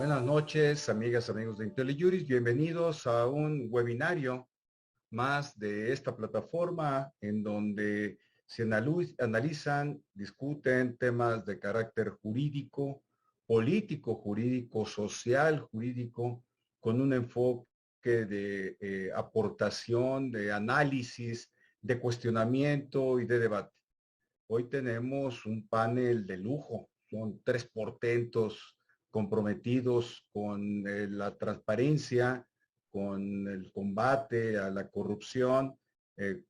Buenas noches, amigas, amigos de IntelliJuris. Bienvenidos a un webinario más de esta plataforma en donde se analizan, discuten temas de carácter jurídico, político, jurídico, social, jurídico, con un enfoque de aportación, de análisis, de cuestionamiento y de debate. Hoy tenemos un panel de lujo. Son tres portentos comprometidos con la transparencia, con el combate a la corrupción, eh,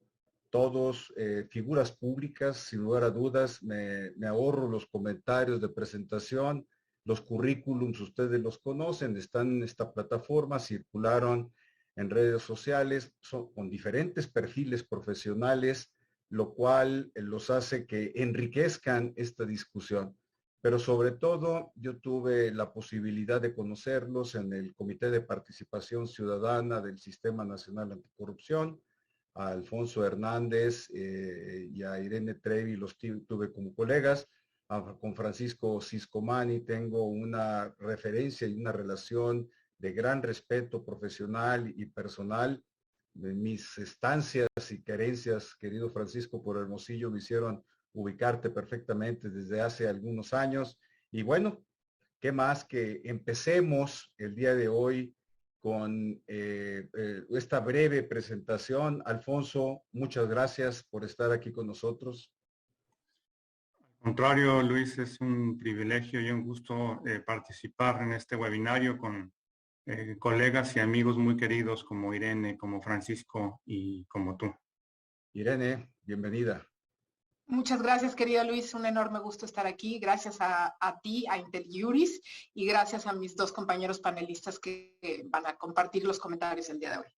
todos figuras públicas. Sin lugar a dudas. Me ahorro los comentarios de presentación. Los currículums ustedes los conocen, están en esta plataforma, circularon en redes sociales, son con diferentes perfiles profesionales, lo cual los hace que enriquezcan esta discusión. Pero sobre todo, yo tuve la posibilidad de conocerlos en el Comité de Participación Ciudadana del Sistema Nacional Anticorrupción. A Alfonso Hernández y a Irene Trevi los tuve como colegas. Con Francisco Ciscomani tengo una referencia y una relación de gran respeto profesional y personal. Mis estancias y querencias, querido Francisco, por Hermosillo me hicieron ubicarte perfectamente desde hace algunos años. Y bueno, ¿qué más que empecemos el día de hoy con esta breve presentación? Alfonso, muchas gracias por estar aquí con nosotros. Al contrario, Luis, es un privilegio y un gusto participar en este webinario con colegas y amigos muy queridos como Irene, como Francisco y como tú. Irene, bienvenida. Muchas gracias, querido Luis. Un enorme gusto estar aquí. Gracias a ti, a IntelliJuris, y gracias a mis dos compañeros panelistas que van a compartir los comentarios el día de hoy.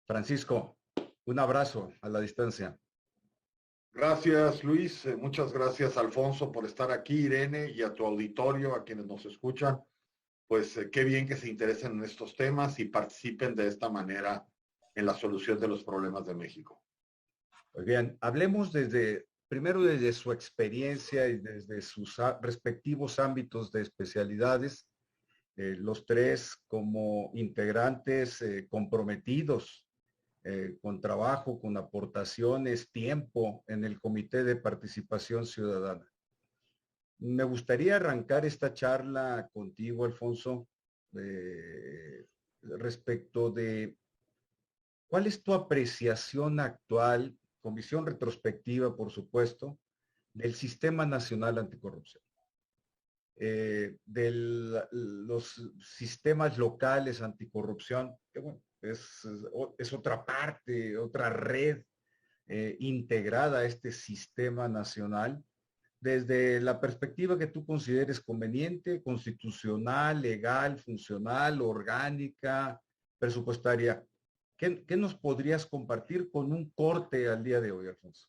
Francisco, un abrazo a la distancia. Gracias, Luis. Muchas gracias, Alfonso, por estar aquí, Irene, y a tu auditorio, a quienes nos escuchan. Pues qué bien que se interesen en estos temas y participen de esta manera en la solución de los problemas de México. Muy bien, hablemos primero desde su experiencia y desde sus respectivos ámbitos de especialidades, los tres como integrantes comprometidos con trabajo, con aportaciones, tiempo en el Comité de Participación Ciudadana. Me gustaría arrancar esta charla contigo, Alfonso, respecto de cuál es tu apreciación actual, con visión retrospectiva, por supuesto, del Sistema Nacional Anticorrupción, de los sistemas locales anticorrupción, que bueno, es otra parte, otra red integrada a este sistema nacional, desde la perspectiva que tú consideres conveniente, constitucional, legal, funcional, orgánica, presupuestaria. ¿Qué nos podrías compartir con un corte al día de hoy, Alfonso?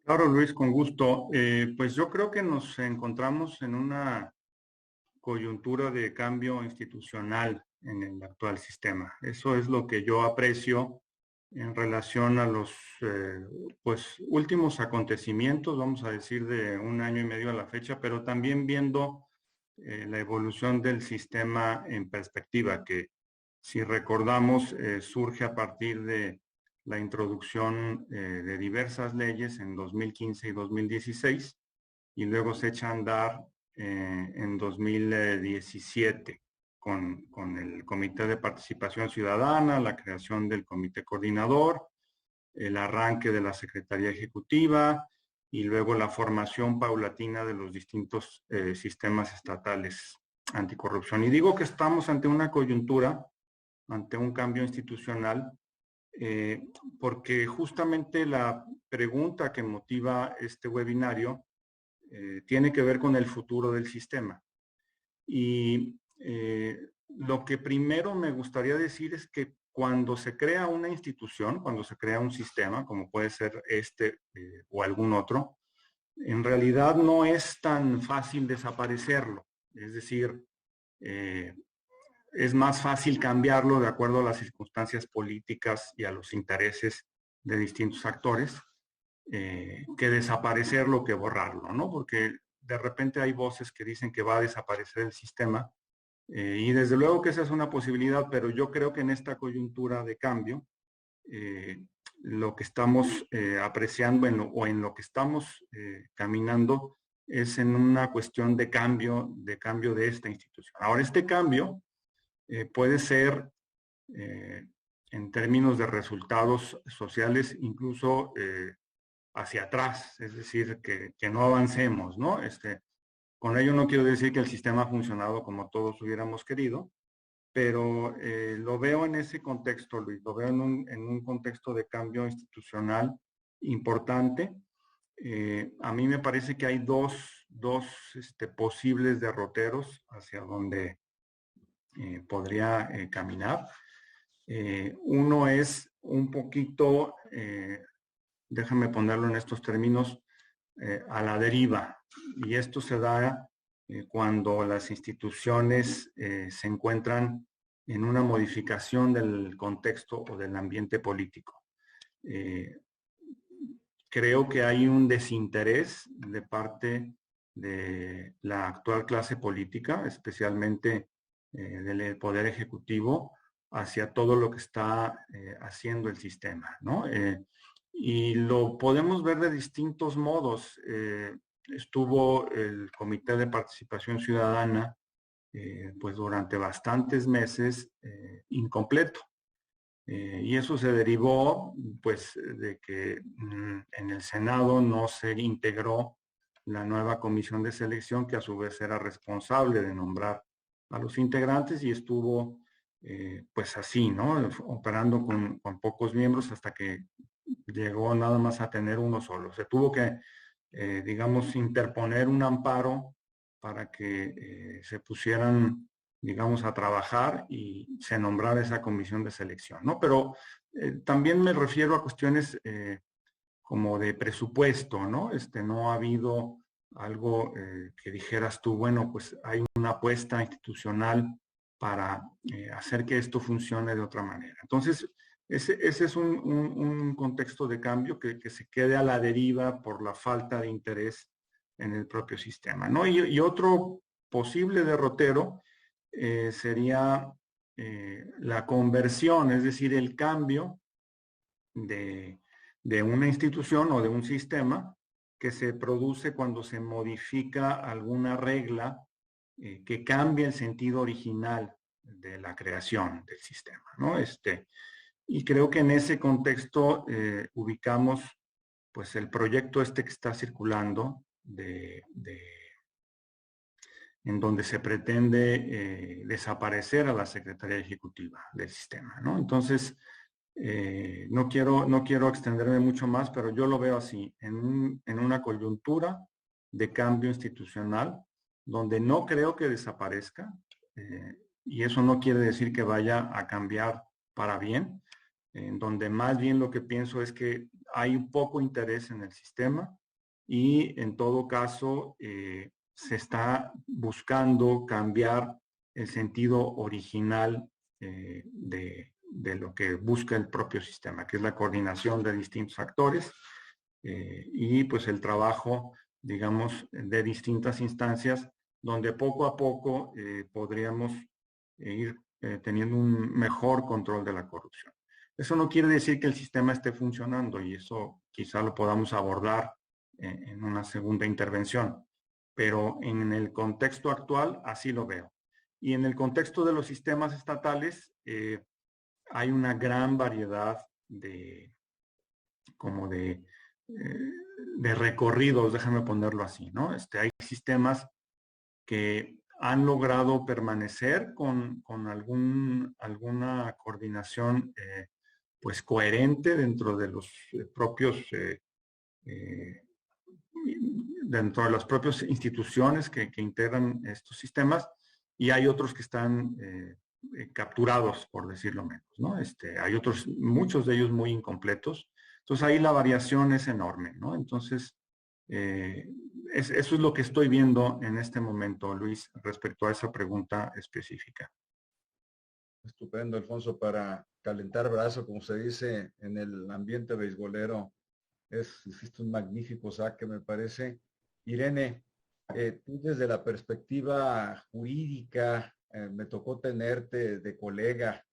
Claro, Luis, con gusto. Pues yo creo que nos encontramos en una coyuntura de cambio institucional en el actual sistema. Eso es lo que yo aprecio en relación a los pues, últimos acontecimientos, vamos a decir, de un año y medio a la fecha, pero también viendo la evolución del sistema en perspectiva, que si recordamos surge a partir de la introducción de diversas leyes en 2015 y 2016 y luego se echa a andar en 2017 con el Comité de Participación Ciudadana, la creación del Comité Coordinador, el arranque de la Secretaría Ejecutiva y luego la formación paulatina de los distintos sistemas estatales anticorrupción. Y digo que estamos ante una coyuntura, ante un cambio institucional, porque justamente la pregunta que motiva este webinario tiene que ver con el futuro del sistema. Y lo que primero me gustaría decir es que cuando se crea una institución, cuando se crea un sistema, como puede ser este o algún otro, en realidad no es tan fácil desaparecerlo. Es decir, es más fácil cambiarlo de acuerdo a las circunstancias políticas y a los intereses de distintos actores que desaparecerlo, que borrarlo, ¿no? Porque de repente hay voces que dicen que va a desaparecer el sistema, y desde luego que esa es una posibilidad, pero yo creo que en esta coyuntura de cambio, lo que estamos apreciando o en lo que estamos caminando es en una cuestión de cambio de esta institución. Ahora, este cambio puede ser, en términos de resultados sociales, incluso hacia atrás, es decir, que no avancemos, ¿no? Con ello no quiero decir que el sistema ha funcionado como todos hubiéramos querido, pero lo veo en ese contexto, Luis, lo veo en un contexto de cambio institucional importante. A mí me parece que hay dos posibles derroteros hacia donde podría caminar. Uno es un poquito, déjame ponerlo en estos términos, a la deriva. Y esto se da cuando las instituciones se encuentran en una modificación del contexto o del ambiente político. Creo que hay un desinterés de parte de la actual clase política, especialmente del Poder Ejecutivo, hacia todo lo que está haciendo el sistema, ¿no? Y lo podemos ver de distintos modos. Estuvo el Comité de Participación Ciudadana, pues durante bastantes meses incompleto. Y eso se derivó, pues, de que en el Senado no se integró la nueva comisión de selección, que a su vez era responsable de nombrar a los integrantes, y estuvo, pues así, ¿no? Operando con pocos miembros hasta que llegó nada más a tener uno solo. Se tuvo que, digamos, interponer un amparo para que se pusieran, digamos, a trabajar y se nombrara esa comisión de selección, ¿no? Pero también me refiero a cuestiones como de presupuesto, ¿no? No ha habido algo que dijeras tú, bueno, pues hay una apuesta institucional para hacer que esto funcione de otra manera. Entonces, ese es un contexto de cambio que se quede a la deriva por la falta de interés en el propio sistema, ¿no? Y otro posible derrotero sería la conversión, es decir, el cambio de una institución o de un sistema que se produce cuando se modifica alguna regla que cambia el sentido original de la creación del sistema, ¿no? Y creo que en ese contexto ubicamos, pues, el proyecto que está circulando en donde se pretende desaparecer a la Secretaría Ejecutiva del sistema, ¿no? Entonces, no quiero extenderme mucho más, pero yo lo veo así, en una coyuntura de cambio institucional, donde no creo que desaparezca, y eso no quiere decir que vaya a cambiar para bien, en donde más bien lo que pienso es que hay un poco interés en el sistema, y en todo caso se está buscando cambiar el sentido original de lo que busca el propio sistema, que es la coordinación de distintos actores y pues el trabajo, digamos, de distintas instancias, donde poco a poco podríamos ir teniendo un mejor control de la corrupción. Eso no quiere decir que el sistema esté funcionando, y eso quizá lo podamos abordar en una segunda intervención, pero en el contexto actual así lo veo. Y en el contexto de los sistemas estatales, hay una gran variedad de recorridos, déjame ponerlo así, ¿no? Hay sistemas que han logrado permanecer con alguna coordinación pues coherente dentro de los propios dentro de las propias instituciones que integran estos sistemas, y hay otros que están capturados, por decirlo menos, ¿no? Hay otros, muchos de ellos muy incompletos. Entonces ahí la variación es enorme, ¿no? Entonces, eso es lo que estoy viendo en este momento, Luis, respecto a esa pregunta específica. Estupendo, Alfonso, para calentar brazo, como se dice en el ambiente beisbolero. Hiciste un magnífico saque, me parece. Irene, Tú desde la perspectiva jurídica, me tocó tenerte de colega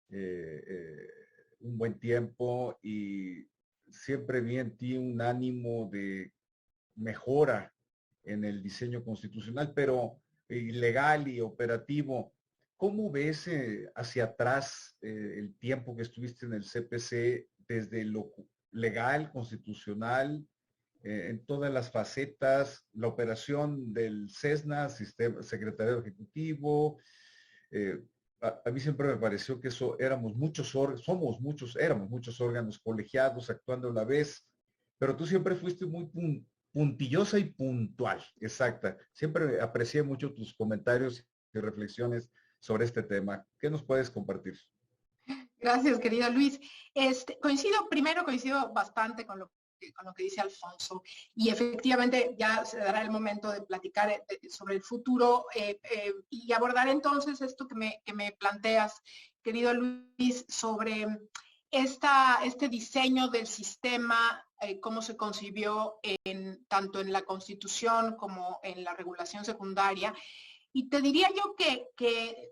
un buen tiempo y siempre vi en ti un ánimo de mejora en el diseño constitucional, pero legal y operativo. ¿Cómo ves hacia atrás el tiempo que estuviste en el CPC desde lo legal, constitucional, en todas las facetas, la operación del CESNA, Sistema Secretariado Ejecutivo? A mí siempre me pareció que eso éramos muchos éramos muchos órganos colegiados actuando a la vez, pero tú siempre fuiste muy puntillosa y puntual, exacta. Siempre aprecié mucho tus comentarios y reflexiones sobre este tema. ¿Qué nos puedes compartir? Gracias, querido Luis. Coincido bastante con lo que dice Alfonso, y efectivamente ya se dará el momento de platicar sobre el futuro y abordar entonces esto que me planteas, querido Luis, sobre este diseño del sistema, cómo se concibió tanto en la Constitución como en la regulación secundaria. Y te diría yo que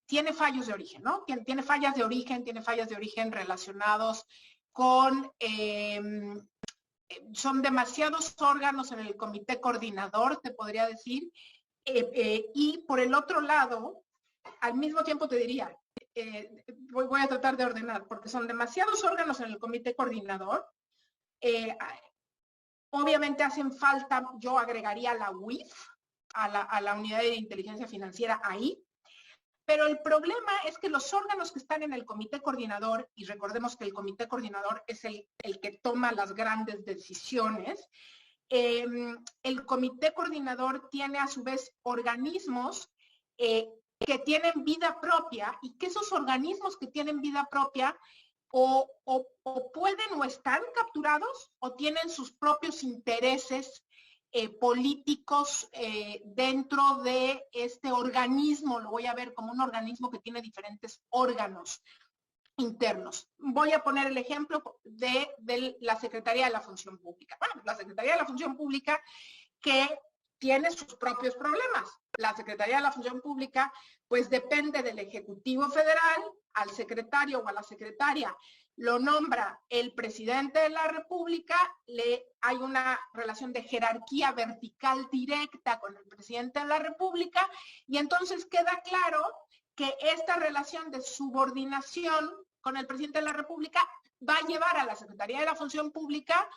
tiene fallos de origen, ¿no? Tiene fallas de origen relacionados con, son demasiados órganos en el comité coordinador, te podría decir, y por el otro lado, al mismo tiempo te diría, voy a tratar de ordenar, porque son demasiados órganos en el comité coordinador, obviamente hacen falta, yo agregaría la UIF, a la unidad de inteligencia financiera ahí, pero el problema es que los órganos que están en el comité coordinador, y recordemos que el comité coordinador es el que toma las grandes decisiones, el comité coordinador tiene a su vez organismos que tienen vida propia, y que esos organismos que tienen vida propia o pueden o están capturados o tienen sus propios intereses políticos dentro de este organismo. Lo voy a ver como un organismo que tiene diferentes órganos internos. Voy a poner el ejemplo de la Secretaría de la Función Pública. Bueno, la Secretaría de la Función Pública, que tiene sus propios problemas. La Secretaría de la Función Pública pues depende del Ejecutivo Federal. Al secretario o a la secretaria lo nombra el presidente de la República, hay una relación de jerarquía vertical directa con el presidente de la República, y entonces queda claro que esta relación de subordinación con el presidente de la República va a llevar a la Secretaría de la Función Pública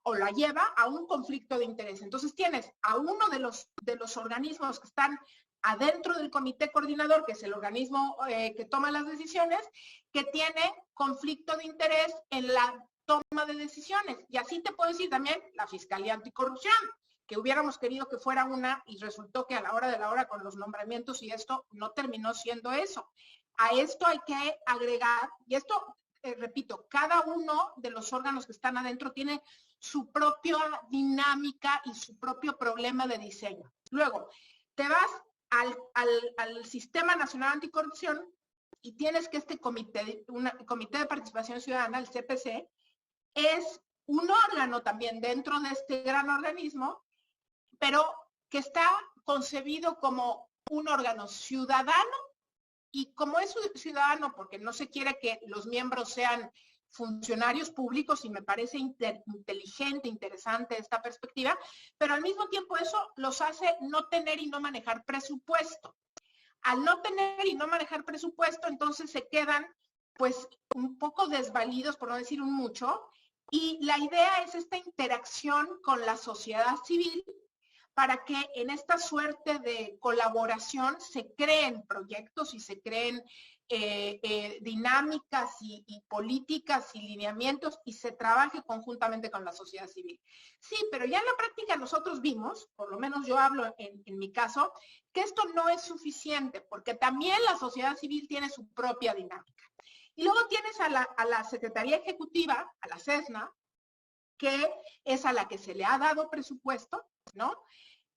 o la lleva a un conflicto de interés. Entonces tienes a uno de los organismos que están adentro del comité coordinador, que es el organismo que toma las decisiones, que tiene conflicto de interés en la toma de decisiones. Y así te puedo decir también la Fiscalía Anticorrupción, que hubiéramos querido que fuera una, y resultó que a la hora de la hora con los nombramientos y esto no terminó siendo eso. A esto hay que agregar, y esto, repito, cada uno de los órganos que están adentro tiene su propia dinámica y su propio problema de diseño. Luego, te vas al Sistema Nacional Anticorrupción y tienes que este comité de participación ciudadana, el CPC, es un órgano también dentro de este gran organismo, pero que está concebido como un órgano ciudadano, y como es ciudadano porque no se quiere que los miembros sean funcionarios públicos, y me parece inteligente, interesante esta perspectiva, pero al mismo tiempo eso los hace no tener y no manejar presupuesto. Al no tener y no manejar presupuesto, entonces se quedan pues un poco desvalidos, por no decir un mucho, y la idea es esta interacción con la sociedad civil para que en esta suerte de colaboración se creen proyectos y se creen dinámicas y políticas y lineamientos, y se trabaje conjuntamente con la sociedad civil. Sí, pero ya en la práctica nosotros vimos, por lo menos yo hablo en mi caso, que esto no es suficiente, porque también la sociedad civil tiene su propia dinámica. Y luego tienes a la Secretaría Ejecutiva, a la CESNA, que es a la que se le ha dado presupuesto, ¿no?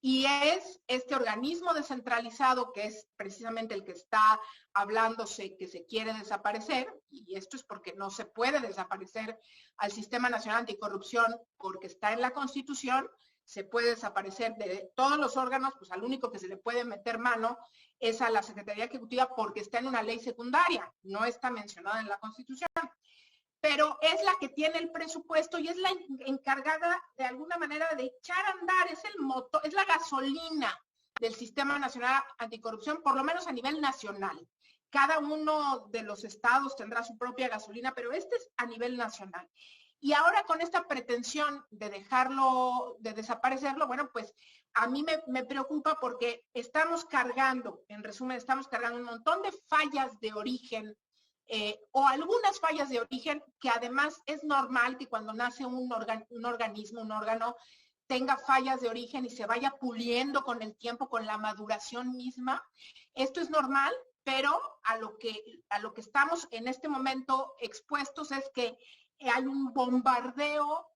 Y es este organismo descentralizado que es precisamente el que está hablándose que se quiere desaparecer, y esto es porque no se puede desaparecer al Sistema Nacional Anticorrupción porque está en la Constitución, se puede desaparecer de todos los órganos, pues al único que se le puede meter mano es a la Secretaría Ejecutiva porque está en una ley secundaria, no está mencionada en la Constitución. Pero es la que tiene el presupuesto y es la encargada de alguna manera de echar a andar, es el motor, es la gasolina del Sistema Nacional Anticorrupción, por lo menos a nivel nacional. Cada uno de los estados tendrá su propia gasolina, pero este es a nivel nacional. Y ahora con esta pretensión de dejarlo, de desaparecerlo, bueno, pues a mí me preocupa porque estamos cargando, en resumen, estamos cargando un montón de fallas de origen, o algunas fallas de origen que además es normal que cuando nace un organismo, un órgano, tenga fallas de origen y se vaya puliendo con el tiempo, con la maduración misma. Esto es normal, pero a lo que estamos en este momento expuestos es que hay un bombardeo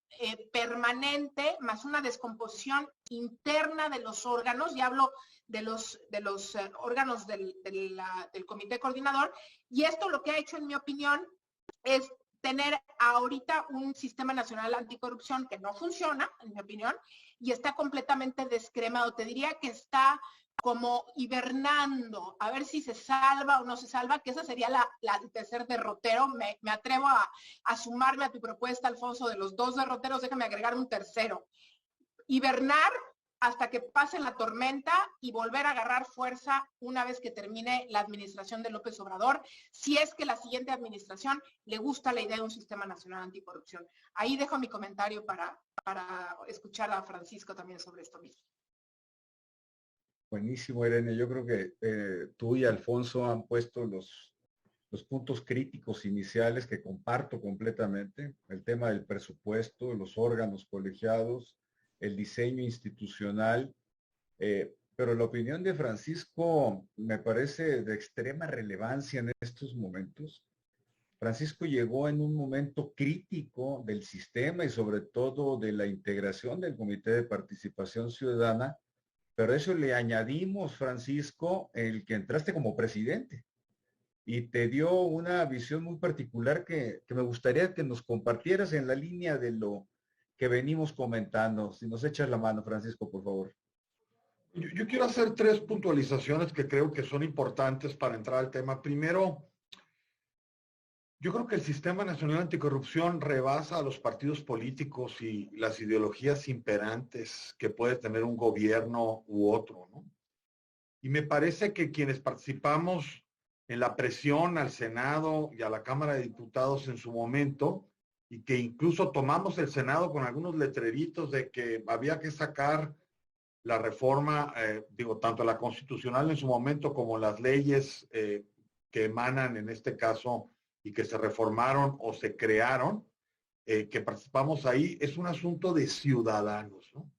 permanente, más una descomposición interna de los órganos, y hablo de los órganos del comité coordinador, y esto lo que ha hecho, en mi opinión, es tener ahorita un sistema nacional anticorrupción que no funciona, en mi opinión, y está completamente descremado. Te diría que está como hibernando, a ver si se salva o no se salva, que esa sería el tercer derrotero. Me atrevo a sumarme a tu propuesta, Alfonso, de los 2 derroteros, déjame agregar un tercero. Hibernar hasta que pase la tormenta y volver a agarrar fuerza una vez que termine la administración de López Obrador, si es que la siguiente administración le gusta la idea de un sistema nacional anticorrupción. Ahí dejo mi comentario para escuchar a Francisco también sobre esto mismo. Buenísimo, Irene. Yo creo que tú y Alfonso han puesto los puntos críticos iniciales que comparto completamente. El tema del presupuesto, los órganos colegiados, el diseño institucional. Pero la opinión de Francisco me parece de extrema relevancia en estos momentos. Francisco llegó en un momento crítico del sistema y sobre todo de la integración del Comité de Participación Ciudadana. Pero a eso le añadimos, Francisco, el que entraste como presidente y te dio una visión muy particular que me gustaría que nos compartieras en la línea de lo que venimos comentando. Si nos echas la mano, Francisco, por favor. Yo quiero hacer 3 puntualizaciones que creo que son importantes para entrar al tema. Primero, yo creo que el Sistema Nacional Anticorrupción rebasa a los partidos políticos y las ideologías imperantes que puede tener un gobierno u otro, ¿no? Y me parece que quienes participamos en la presión al Senado y a la Cámara de Diputados en su momento, y que incluso tomamos el Senado con algunos letreritos de que había que sacar la reforma, tanto la constitucional en su momento como las leyes que emanan en este caso y que se reformaron o se crearon, que participamos ahí, es un asunto de ciudadanos, ¿no?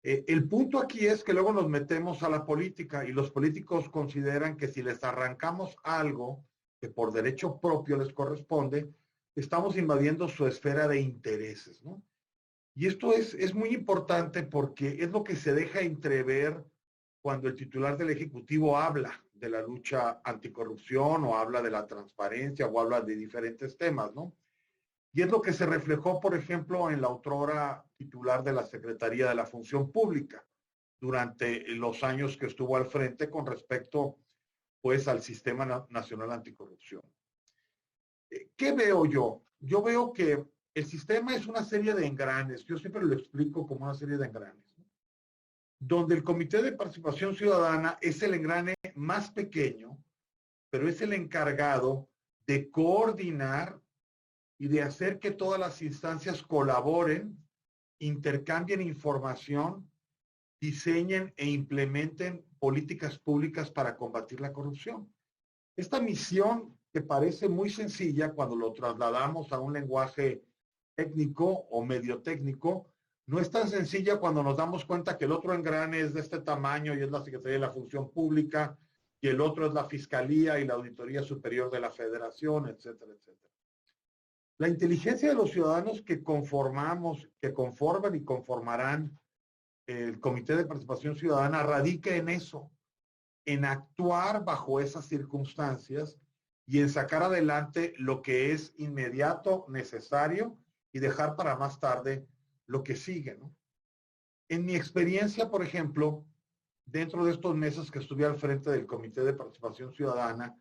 El punto aquí es que luego nos metemos a la política y los políticos consideran que si les arrancamos algo que por derecho propio les corresponde, estamos invadiendo su esfera de intereses, ¿no? Y esto es muy importante porque es lo que se deja entrever cuando el titular del Ejecutivo habla de la lucha anticorrupción o habla de la transparencia o habla de diferentes temas, ¿no? Y es lo que se reflejó, por ejemplo, en la otrora titular de la Secretaría de la Función Pública durante los años que estuvo al frente con respecto, pues, al Sistema Nacional Anticorrupción. ¿Qué veo yo? Yo veo que el sistema es una serie de engranes. Yo siempre lo explico como una serie de engranes, ¿no? Donde el Comité de Participación Ciudadana es el engrane más pequeño, pero es el encargado de coordinar y de hacer que todas las instancias colaboren, intercambien información, diseñen e implementen políticas públicas para combatir la corrupción. Esta misión, que parece muy sencilla cuando lo trasladamos a un lenguaje técnico o medio técnico, no es tan sencilla cuando nos damos cuenta que el otro engrane es de este tamaño y es la Secretaría de la Función Pública, y el otro es la Fiscalía y la Auditoría Superior de la Federación, etcétera, etcétera. La inteligencia de los ciudadanos que conformamos, que conforman y conformarán el Comité de Participación Ciudadana radica en eso, en actuar bajo esas circunstancias y en sacar adelante lo que es inmediato, necesario, y dejar para más tarde lo que sigue, ¿no? En mi experiencia, por ejemplo, dentro de estos meses que estuve al frente del Comité de Participación Ciudadana,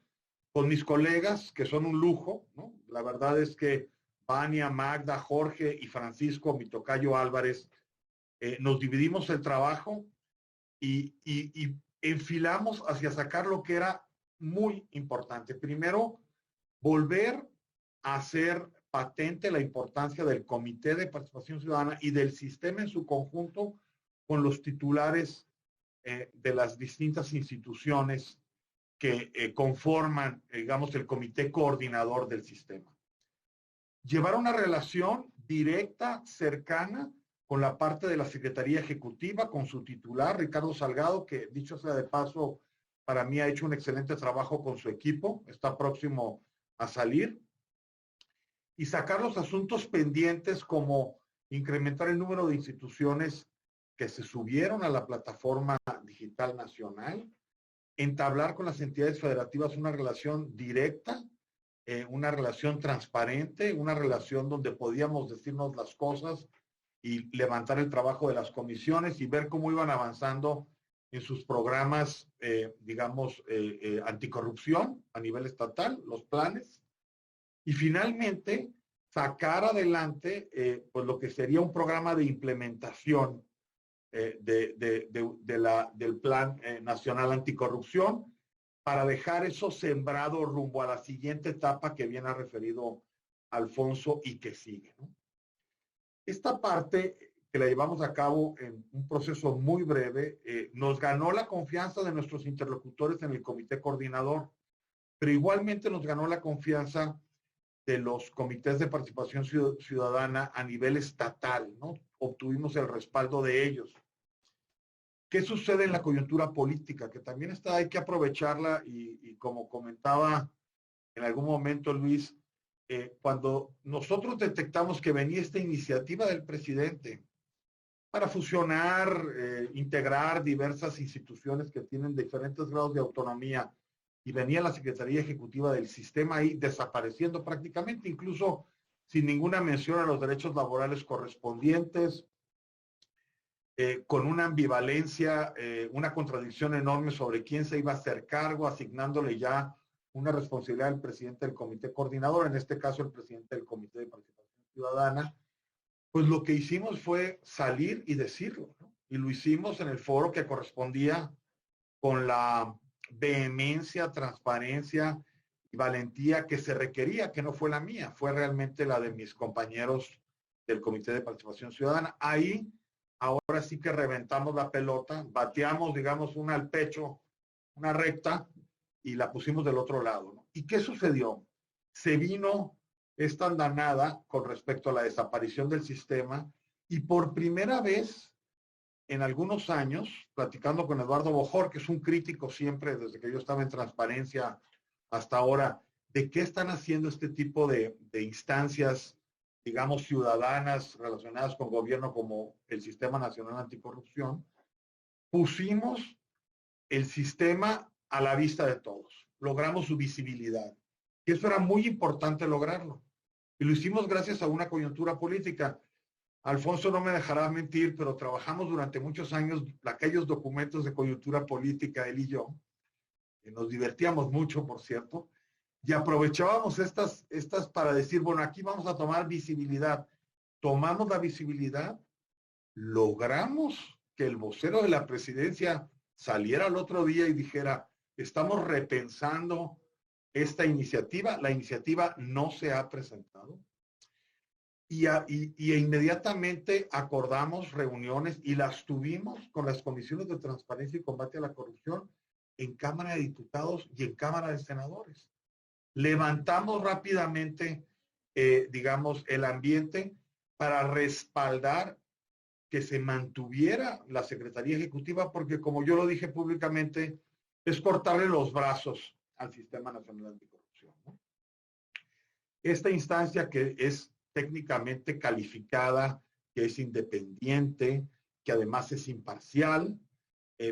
con mis colegas, que son un lujo, ¿no? La verdad es que Vania, Magda, Jorge y Francisco, mi tocayo Álvarez, nos dividimos el trabajo y enfilamos hacia sacar lo que era muy importante. Primero, volver a hacer patente la importancia del Comité de Participación Ciudadana y del sistema en su conjunto con los titulares de las distintas instituciones que conforman, digamos, el comité coordinador del sistema. Llevar una relación directa, cercana, con la parte de la Secretaría Ejecutiva, con su titular, Ricardo Salgado, que dicho sea de paso, para mí ha hecho un excelente trabajo con su equipo, está próximo a salir, y sacar los asuntos pendientes como incrementar el número de instituciones que se subieron a la plataforma digital nacional, entablar con las entidades federativas una relación directa, una relación transparente, una relación donde podíamos decirnos las cosas y levantar el trabajo de las comisiones y ver cómo iban avanzando en sus programas, digamos, anticorrupción a nivel estatal, los planes. Y finalmente, sacar adelante pues lo que sería un programa de implementación del Plan Nacional Anticorrupción para dejar eso sembrado rumbo a la siguiente etapa que bien ha referido Alfonso y que sigue, ¿no? Esta parte que la llevamos a cabo en un proceso muy breve, nos ganó la confianza de nuestros interlocutores en el comité coordinador, pero igualmente nos ganó la confianza de los comités de participación ciudadana a nivel estatal, ¿no? Obtuvimos el respaldo de ellos. ¿Qué sucede en la coyuntura política? Que también está, hay que aprovecharla y como comentaba en algún momento Luis, cuando nosotros detectamos que venía esta iniciativa del presidente para fusionar, integrar diversas instituciones que tienen diferentes grados de autonomía y venía la Secretaría Ejecutiva del sistema ahí desapareciendo prácticamente, incluso sin ninguna mención a los derechos laborales correspondientes, con una ambivalencia, una contradicción enorme sobre quién se iba a hacer cargo, asignándole ya una responsabilidad al presidente del comité coordinador, en este caso el presidente del Comité de Participación Ciudadana. Pues lo que hicimos fue salir y decirlo, ¿no? Y lo hicimos en el foro que correspondía con la vehemencia, transparencia y valentía que se requería, que no fue la mía, fue realmente la de mis compañeros del Comité de Participación Ciudadana. Ahí, ahora sí que reventamos la pelota, bateamos, digamos, una al pecho, una recta, y la pusimos del otro lado, ¿no? ¿Y qué sucedió? Se vino esta andanada con respecto a la desaparición del sistema y por primera vez en algunos años, platicando con Eduardo Bojor, que es un crítico siempre desde que yo estaba en Transparencia hasta ahora, de qué están haciendo este tipo de instancias, digamos, ciudadanas relacionadas con gobierno como el Sistema Nacional Anticorrupción, pusimos el sistema a la vista de todos. Logramos su visibilidad. Y eso era muy importante lograrlo. Y lo hicimos gracias a una coyuntura política. Alfonso no me dejará mentir, pero trabajamos durante muchos años aquellos documentos de coyuntura política, él y yo. Nos divertíamos mucho, por cierto, y aprovechábamos estas para decir, bueno, aquí vamos a tomar visibilidad. Tomamos la visibilidad, logramos que el vocero de la presidencia saliera el otro día y dijera, estamos repensando esta iniciativa, la iniciativa no se ha presentado. Y inmediatamente acordamos reuniones y las tuvimos con las comisiones de transparencia y combate a la corrupción en Cámara de Diputados y en Cámara de Senadores. Levantamos rápidamente, digamos, el ambiente para respaldar que se mantuviera la Secretaría Ejecutiva, porque como yo lo dije públicamente, es cortarle los brazos al Sistema Nacional Anticorrupción, ¿no? Esta instancia que es técnicamente calificada, que es independiente, que además es imparcial,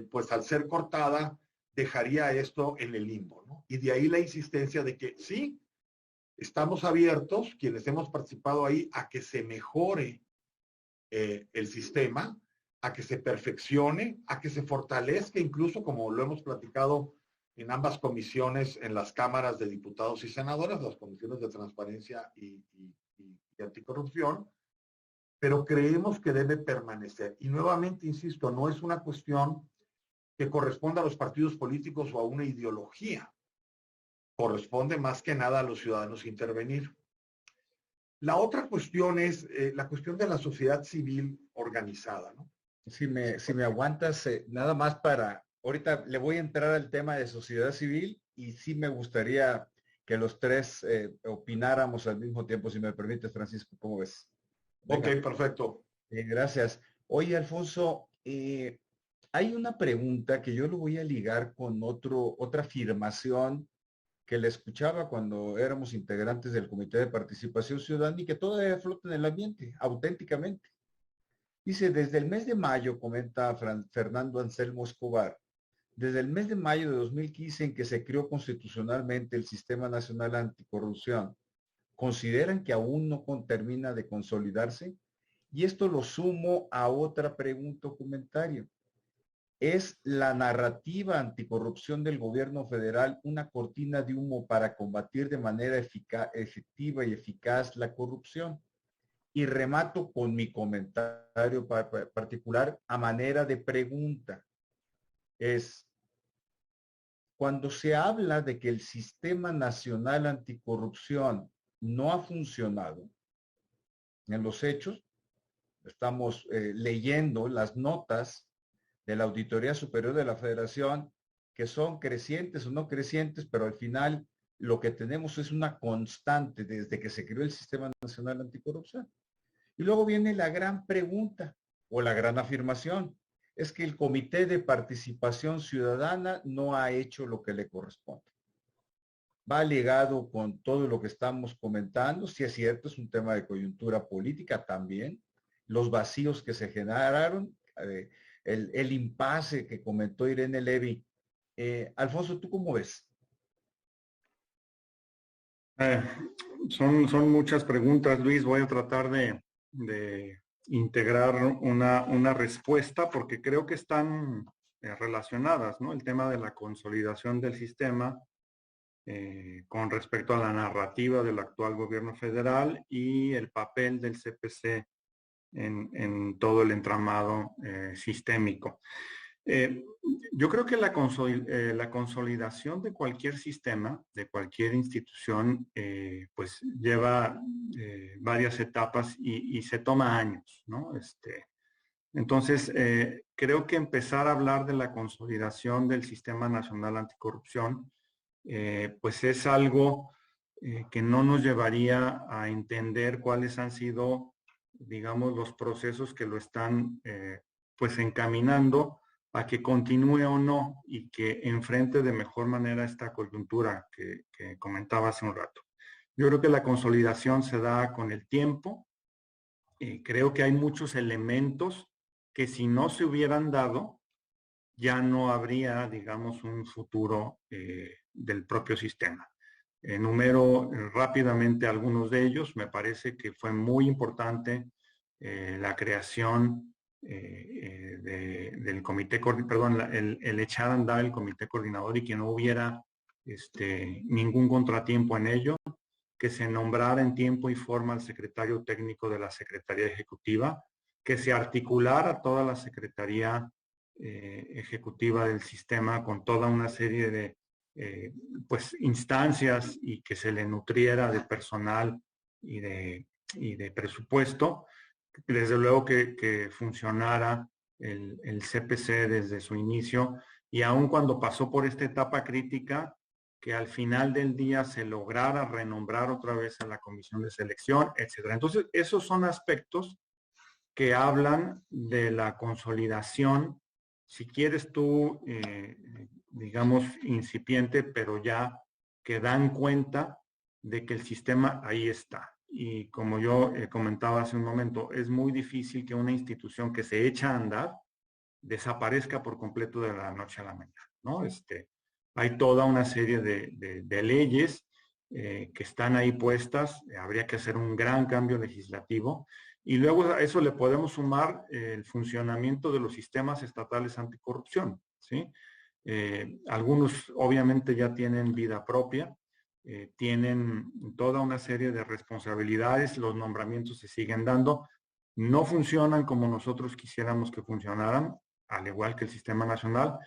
pues al ser cortada, dejaría esto en el limbo, ¿no? Y de ahí la insistencia de que sí, estamos abiertos, quienes hemos participado ahí, a que se mejore el sistema, a que se perfeccione, a que se fortalezca, incluso como lo hemos platicado en ambas comisiones, en las cámaras de diputados y senadores, las comisiones de transparencia y anticorrupción, pero creemos que debe permanecer. Y nuevamente, insisto, no es una cuestión que corresponda a los partidos políticos o a una ideología. Corresponde más que nada a los ciudadanos intervenir. La otra cuestión es la cuestión de la sociedad civil organizada, ¿no? Si me aguantas, nada más para, ahorita le voy a entrar al tema de sociedad civil y sí me gustaría que los tres opináramos al mismo tiempo, si me permites, Francisco, ¿cómo ves? Venga. Ok, perfecto. Gracias. Oye, Alfonso, hay una pregunta que yo lo voy a ligar con otra afirmación que le escuchaba cuando éramos integrantes del Comité de Participación Ciudadana y que todavía flota en el ambiente, auténticamente. Dice, desde el mes de mayo, comenta Fernando Anselmo Escobar, desde el mes de mayo de 2015 en que se creó constitucionalmente el Sistema Nacional Anticorrupción, ¿consideran que aún no termina de consolidarse? Y esto lo sumo a otra pregunta o comentario. ¿Es la narrativa anticorrupción del gobierno federal una cortina de humo para combatir de manera efectiva y eficaz la corrupción? Y remato con mi comentario particular a manera de pregunta. Es, cuando se habla de que el Sistema Nacional Anticorrupción no ha funcionado, en los hechos, estamos leyendo las notas de la Auditoría Superior de la Federación, que son crecientes o no crecientes, pero al final lo que tenemos es una constante desde que se creó el Sistema Nacional Anticorrupción. Y luego viene la gran pregunta o la gran afirmación, es que el Comité de Participación Ciudadana no ha hecho lo que le corresponde. Va ligado con todo lo que estamos comentando, si es cierto, es un tema de coyuntura política también, los vacíos que se generaron, el impasse que comentó Irene Levy. Alfonso, ¿tú cómo ves? Son muchas preguntas, Luis. Voy a tratar de integrar una respuesta porque creo que están relacionadas, ¿no? El tema de la consolidación del sistema con respecto a la narrativa del actual gobierno federal y el papel del CPC en todo el entramado sistémico. Yo creo que la consolidación de cualquier sistema, de cualquier institución, pues lleva varias etapas y se toma años, ¿no? Entonces, creo que empezar a hablar de la consolidación del Sistema Nacional Anticorrupción, pues es algo que no nos llevaría a entender cuáles han sido, digamos, los procesos que lo están pues encaminando a que continúe o no y que enfrente de mejor manera esta coyuntura que comentaba hace un rato. Yo creo que la consolidación se da con el tiempo. Creo que hay muchos elementos que si no se hubieran dado, ya no habría, digamos, un futuro del propio sistema. Enumero rápidamente algunos de ellos. Me parece que fue muy importante la creación del comité, perdón, el echar a andar el comité coordinador y que no hubiera ningún contratiempo en ello, que se nombrara en tiempo y forma al secretario técnico de la Secretaría Ejecutiva, que se articulara toda la Secretaría Ejecutiva del sistema con toda una serie de pues instancias y que se le nutriera de personal y de presupuesto. Desde luego que funcionara el CPC desde su inicio y aun cuando pasó por esta etapa crítica, que al final del día se lograra renombrar otra vez a la comisión de selección, etcétera. Entonces, esos son aspectos que hablan de la consolidación, si quieres tú, digamos, incipiente, pero ya que dan cuenta de que el sistema ahí está. Y como yo comentaba hace un momento, es muy difícil que una institución que se echa a andar desaparezca por completo de la noche a la mañana, ¿no? Hay toda una serie de leyes que están ahí puestas. Habría que hacer un gran cambio legislativo Y luego a eso le podemos sumar el funcionamiento de los sistemas estatales anticorrupción, ¿sí? Algunos obviamente ya tienen vida propia, tienen toda una serie de responsabilidades, los nombramientos se siguen dando, no funcionan como nosotros quisiéramos que funcionaran, al igual que el sistema nacional,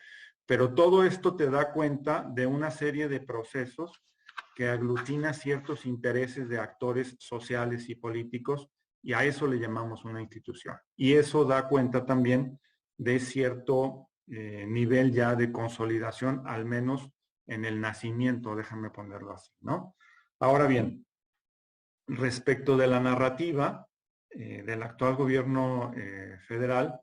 pero todo esto te da cuenta de una serie de procesos que aglutina ciertos intereses de actores sociales y políticos, y a eso le llamamos una institución. Y eso da cuenta también de cierto nivel ya de consolidación, al menos en el nacimiento, déjame ponerlo así, ¿no? Ahora bien, respecto de la narrativa del actual gobierno federal,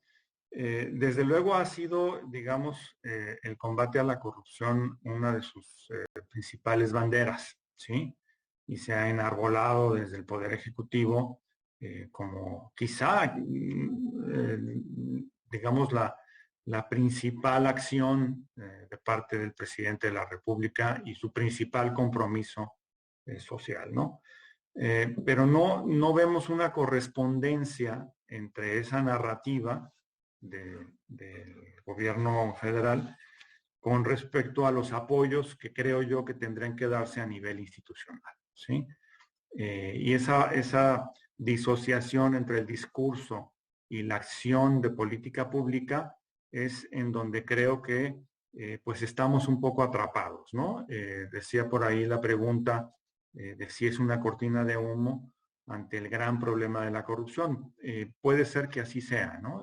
desde luego ha sido, digamos, el combate a la corrupción una de sus principales banderas, ¿sí? Y se ha enarbolado desde el Poder Ejecutivo como quizá, digamos, la principal acción de parte del presidente de la República y su principal compromiso social, ¿no? Pero no vemos una correspondencia entre esa narrativa del gobierno federal con respecto a los apoyos que creo yo que tendrían que darse a nivel institucional, ¿sí? Y esa disociación entre el discurso y la acción de política pública es en donde creo que pues estamos un poco atrapados, ¿no? Decía por ahí la pregunta de si es una cortina de humo ante el gran problema de la corrupción. Puede ser que así sea, ¿no?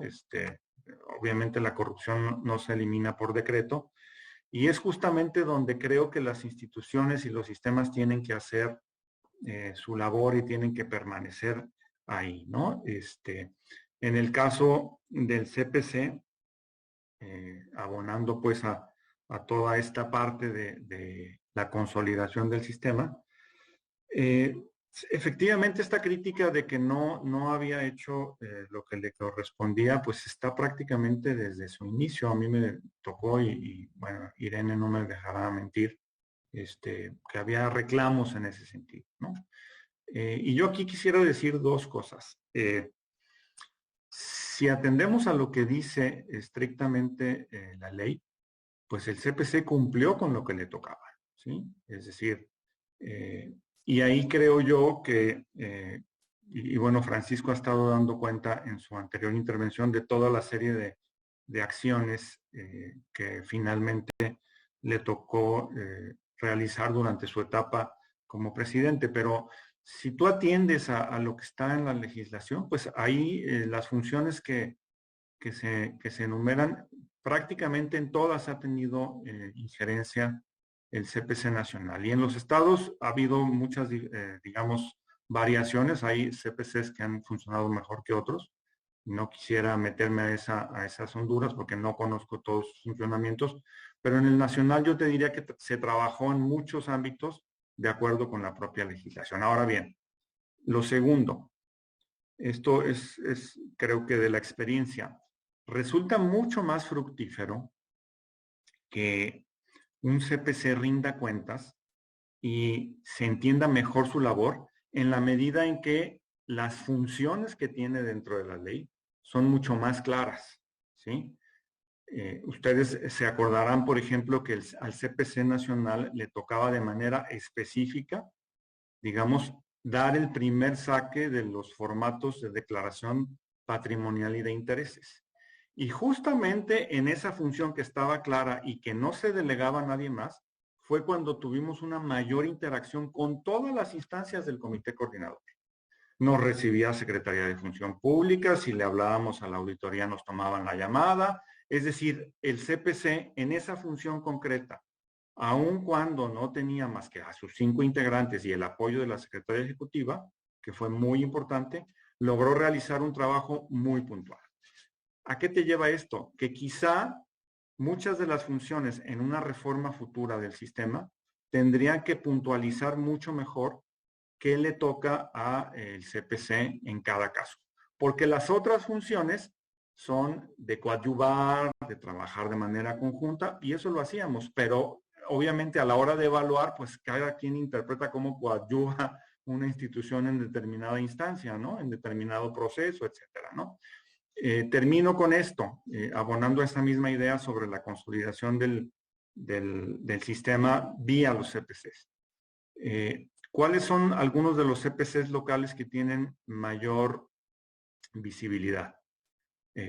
Obviamente la corrupción no se elimina por decreto y es justamente donde creo que las instituciones y los sistemas tienen que hacer su labor y tienen que permanecer ahí, ¿no? En el caso del CPC, abonando pues a toda esta parte de la consolidación del sistema, efectivamente esta crítica de que no había hecho lo que le correspondía, pues está prácticamente desde su inicio. A mí me tocó y bueno, Irene no me dejará mentir, que había reclamos en ese sentido, ¿no? Y yo aquí quisiera decir dos cosas. Si atendemos a lo que dice estrictamente la ley, pues el CPC cumplió con lo que le tocaba, ¿sí? Es decir, y ahí creo yo que, y bueno, Francisco ha estado dando cuenta en su anterior intervención de toda la serie de acciones que finalmente le tocó realizar durante su etapa como presidente, pero si tú atiendes a lo que está en la legislación, pues ahí las funciones que se enumeran, prácticamente en todas ha tenido injerencia el CPC nacional. Y en los estados ha habido muchas, digamos, variaciones. Hay CPCs que han funcionado mejor que otros. No quisiera meterme a esas honduras porque no conozco todos sus funcionamientos, pero en el nacional yo te diría que se trabajó en muchos ámbitos de acuerdo con la propia legislación. Ahora bien, lo segundo, esto es creo que de la experiencia, resulta mucho más fructífero que un CPC rinda cuentas y se entienda mejor su labor en la medida en que las funciones que tiene dentro de la ley son mucho más claras, ¿sí? Ustedes se acordarán, por ejemplo, que al CPC nacional le tocaba de manera específica, digamos, dar el primer saque de los formatos de declaración patrimonial y de intereses. Y justamente en esa función que estaba clara y que no se delegaba a nadie más, fue cuando tuvimos una mayor interacción con todas las instancias del comité coordinador. Nos recibía Secretaría de Función Pública, si le hablábamos a la auditoría nos tomaban la llamada, es decir, el CPC en esa función concreta, aun cuando no tenía más que a sus 5 integrantes y el apoyo de la Secretaría Ejecutiva, que fue muy importante, logró realizar un trabajo muy puntual. ¿A qué te lleva esto? Que quizá muchas de las funciones en una reforma futura del sistema tendrían que puntualizar mucho mejor qué le toca al CPC en cada caso. Porque las otras funciones son de coadyuvar, de trabajar de manera conjunta, y eso lo hacíamos, pero obviamente a la hora de evaluar, pues cada quien interpreta cómo coadyuva una institución en determinada instancia, ¿no? En determinado proceso, etcétera, ¿no? Termino con esto, abonando esa misma idea sobre la consolidación del sistema vía los CPCs. ¿Cuáles son algunos de los CPCs locales que tienen mayor visibilidad?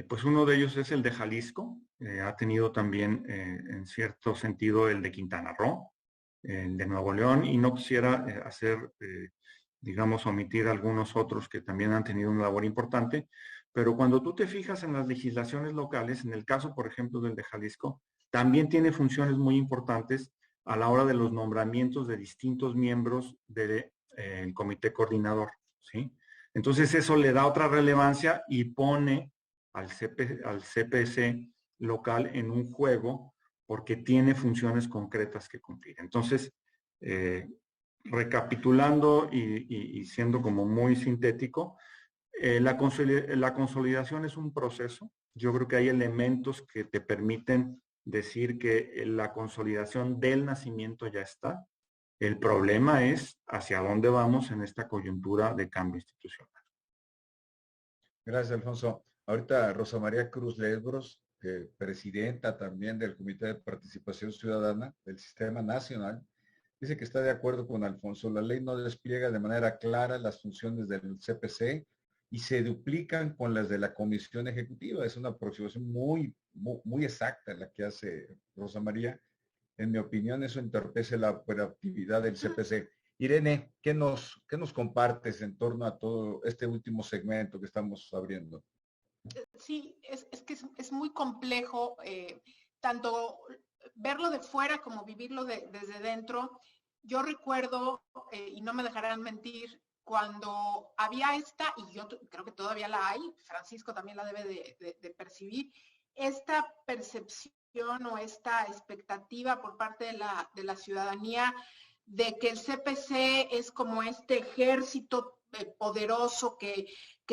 Pues uno de ellos es el de Jalisco, ha tenido también en cierto sentido el de Quintana Roo, el de Nuevo León, y no quisiera digamos, omitir algunos otros que también han tenido una labor importante, pero cuando tú te fijas en las legislaciones locales, en el caso, por ejemplo, del de Jalisco, también tiene funciones muy importantes a la hora de los nombramientos de distintos miembros del comité coordinador, ¿sí? Entonces eso le da otra relevancia y pone al CPC local en un juego porque tiene funciones concretas que cumplir. Entonces, recapitulando y siendo como muy sintético, la consolidación es un proceso. Yo creo que hay elementos que te permiten decir que la consolidación del nacimiento ya está. El problema es hacia dónde vamos en esta coyuntura de cambio institucional. Gracias, Alfonso. Ahorita Rosa María Cruz Lesbros, presidenta también del Comité de Participación Ciudadana del Sistema Nacional, dice que está de acuerdo con Alfonso. La ley no despliega de manera clara las funciones del CPC y se duplican con las de la Comisión Ejecutiva. Es una aproximación muy exacta la que hace Rosa María. En mi opinión, eso entorpece la operatividad del CPC. Irene, ¿qué nos compartes en torno a todo este último segmento que estamos abriendo? Sí, es que es muy complejo, tanto verlo de fuera como vivirlo desde dentro. Yo recuerdo, y no me dejarán mentir, cuando había esta, y yo creo que todavía la hay, Francisco también la debe de percibir, esta percepción o esta expectativa por parte de la ciudadanía de que el CPC es como este ejército poderoso que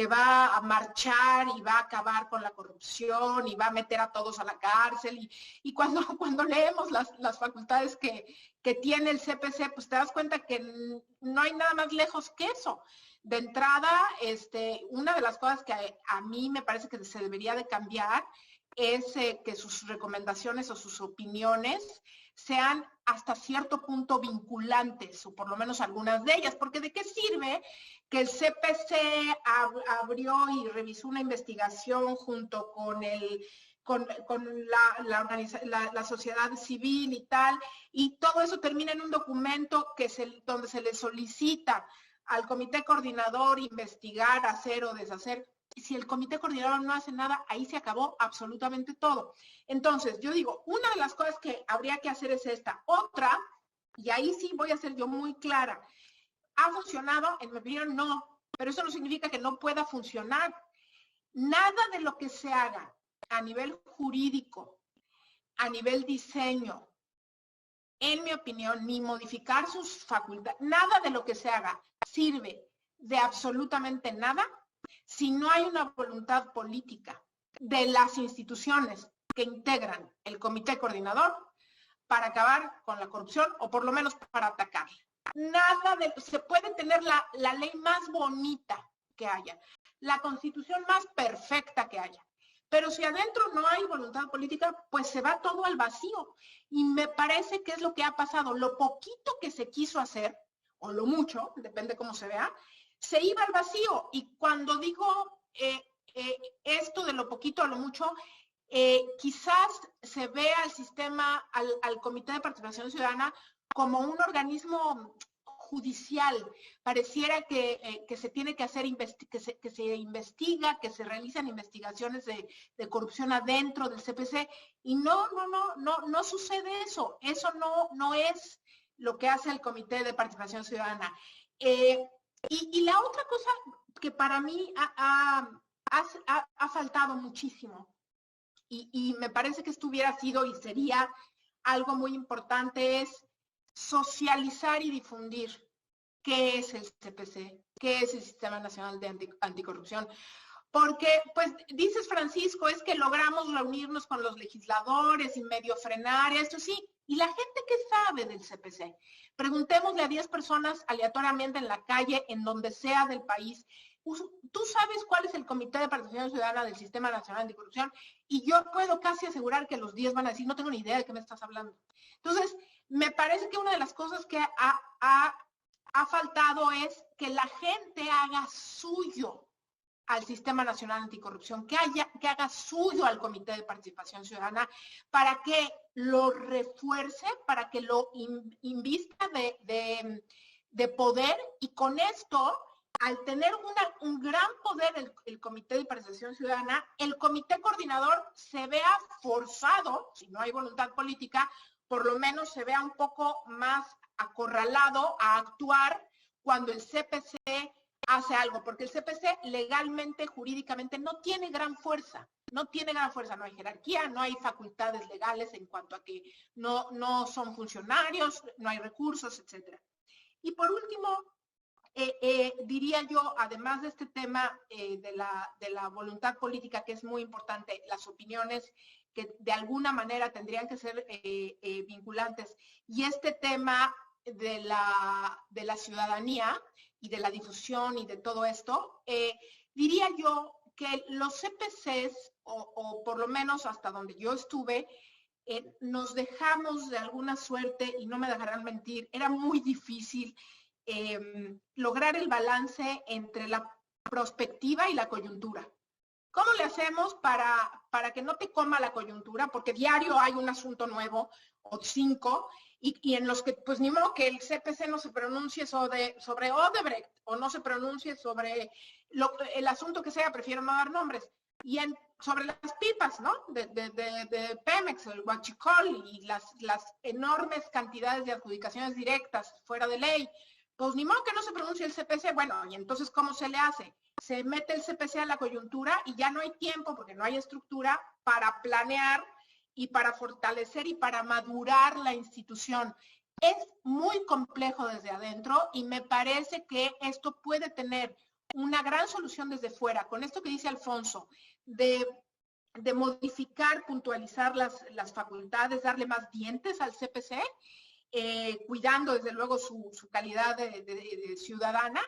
va a marchar y va a acabar con la corrupción y va a meter a todos a la cárcel. Y cuando leemos las facultades que tiene el CPC, pues te das cuenta que no hay nada más lejos que eso. De entrada, una de las cosas que a mí me parece que se debería de cambiar es que sus recomendaciones o sus opiniones sean hasta cierto punto vinculantes, o por lo menos algunas de ellas, porque ¿de qué sirve que el CPC abrió y revisó una investigación junto con la sociedad civil y tal, y todo eso termina en un documento donde se le solicita al comité coordinador investigar, hacer o deshacer? Si el comité coordinador no hace nada, ahí se acabó absolutamente todo. Entonces, yo digo, una de las cosas que habría que hacer es esta. Otra, y ahí sí voy a ser yo muy clara, ¿ha funcionado? En mi opinión, no. Pero eso no significa que no pueda funcionar. Nada de lo que se haga a nivel jurídico, a nivel diseño, en mi opinión, ni modificar sus facultades, nada de lo que se haga sirve de absolutamente nada si no hay una voluntad política de las instituciones que integran el comité coordinador para acabar con la corrupción o por lo menos para atacarla. Se puede tener la ley más bonita que haya, la constitución más perfecta que haya, pero si adentro no hay voluntad política, pues se va todo al vacío. Y me parece que es lo que ha pasado. Lo poquito que se quiso hacer, o lo mucho, depende cómo se vea, se iba al vacío. Y cuando digo esto de lo poquito a lo mucho, quizás se ve al sistema, al Comité de Participación Ciudadana como un organismo judicial. Pareciera que se tiene que hacer, que se investiga, que se realizan investigaciones de corrupción adentro del CPC, y no sucede eso. Eso no es lo que hace el Comité de Participación Ciudadana. Y la otra cosa que para mí ha faltado muchísimo, y me parece que esto hubiera sido y sería algo muy importante, es socializar y difundir qué es el CPC, qué es el Sistema Nacional de Anticorrupción. Porque, pues, dices, Francisco, es que logramos reunirnos con los legisladores y medio frenar esto, sí, ¿Y la gente qué sabe del CPC? Preguntémosle a 10 personas aleatoriamente en la calle, en donde sea del país. ¿Tú sabes cuál es el Comité de Participación Ciudadana del Sistema Nacional Anticorrupción? Y yo puedo casi asegurar que los 10 van a decir, no tengo ni idea de qué me estás hablando. Entonces, me parece que una de las cosas que ha faltado es que la gente haga suyo al Sistema Nacional Anticorrupción, que haga suyo al Comité de Participación Ciudadana para que lo refuerce, para que lo invista de poder, y con esto, al tener un gran poder el Comité de Participación Ciudadana, el Comité Coordinador se vea forzado, si no hay voluntad política, por lo menos se vea un poco más acorralado a actuar cuando el CPC hace algo, porque el CPC legalmente, jurídicamente, no tiene gran fuerza, no hay jerarquía, no hay facultades legales en cuanto a que no son funcionarios, no hay recursos, etc. Y por último, diría yo, además de este tema de la voluntad política, que es muy importante, las opiniones que de alguna manera tendrían que ser vinculantes, y este tema de la ciudadanía y de la difusión y de todo esto, diría yo que los CPCs, o por lo menos hasta donde yo estuve, nos dejamos de alguna suerte, y no me dejarán mentir, era muy difícil lograr el balance entre la prospectiva y la coyuntura. ¿Cómo le hacemos para que no te coma la coyuntura? Porque diario hay un asunto nuevo, o 5, y en los que, pues ni modo que el CPC no se pronuncie sobre Odebrecht, o no se pronuncie sobre el asunto que sea, prefiero no dar nombres, y sobre las pipas, ¿no? De Pemex, el huachicol, y las enormes cantidades de adjudicaciones directas fuera de ley. Pues ni modo que no se pronuncie el CPC. Bueno, y entonces, ¿cómo se le hace? Se mete el CPC a la coyuntura y ya no hay tiempo, porque no hay estructura para planear y para fortalecer y para madurar la institución. Es muy complejo desde adentro, y me parece que esto puede tener una gran solución desde fuera. Con esto que dice Alfonso, de modificar, puntualizar las facultades, darle más dientes al CPC, cuidando desde luego su calidad de ciudadana,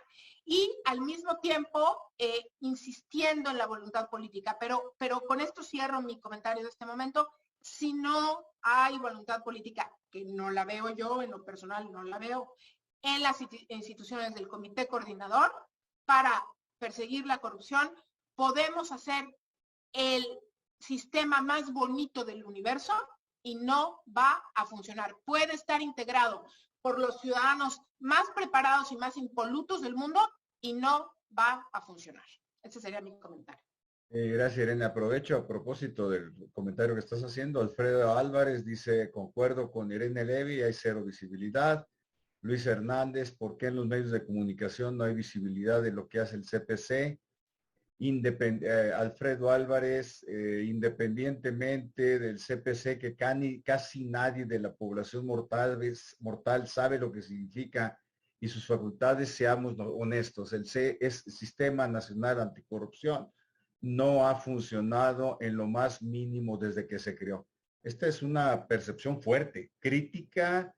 y al mismo tiempo insistiendo en la voluntad política. Pero con esto cierro mi comentario de este momento. Si no hay voluntad política, que no la veo yo, en lo personal no la veo, en las instituciones del Comité Coordinador para perseguir la corrupción, podemos hacer el sistema más bonito del universo y no va a funcionar. Puede estar integrado por los ciudadanos más preparados y más impolutos del mundo y no va a funcionar. Ese sería mi comentario. Gracias, Irene. Aprovecho a propósito del comentario que estás haciendo. Alfredo Álvarez dice, concuerdo con Irene Levy, hay cero visibilidad. Luis Hernández, ¿por qué en los medios de comunicación no hay visibilidad de lo que hace el CPC? Alfredo Álvarez, independientemente del CPC, que casi nadie de la población mortal sabe lo que significa y sus facultades, seamos honestos, el Sistema Nacional Anticorrupción no ha funcionado en lo más mínimo desde que se creó. Esta es una percepción fuerte, crítica,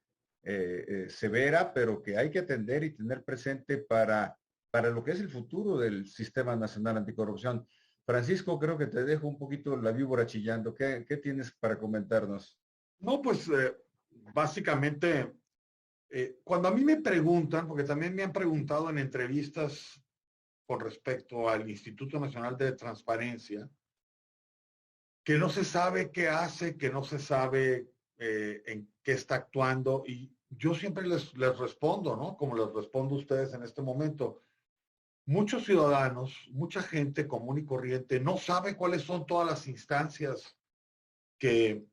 severa, pero que hay que atender y tener presente para lo que es el futuro del Sistema Nacional Anticorrupción. Francisco, creo que te dejo un poquito la víbora chillando. ¿Qué tienes para comentarnos? No, pues básicamente, cuando a mí me preguntan, porque también me han preguntado en entrevistas con respecto al Instituto Nacional de Transparencia, que no se sabe qué hace, que no se sabe en qué está actuando, y yo siempre les respondo, ¿no? Como les respondo a ustedes en este momento. Muchos ciudadanos, mucha gente común y corriente no sabe cuáles son todas las instancias que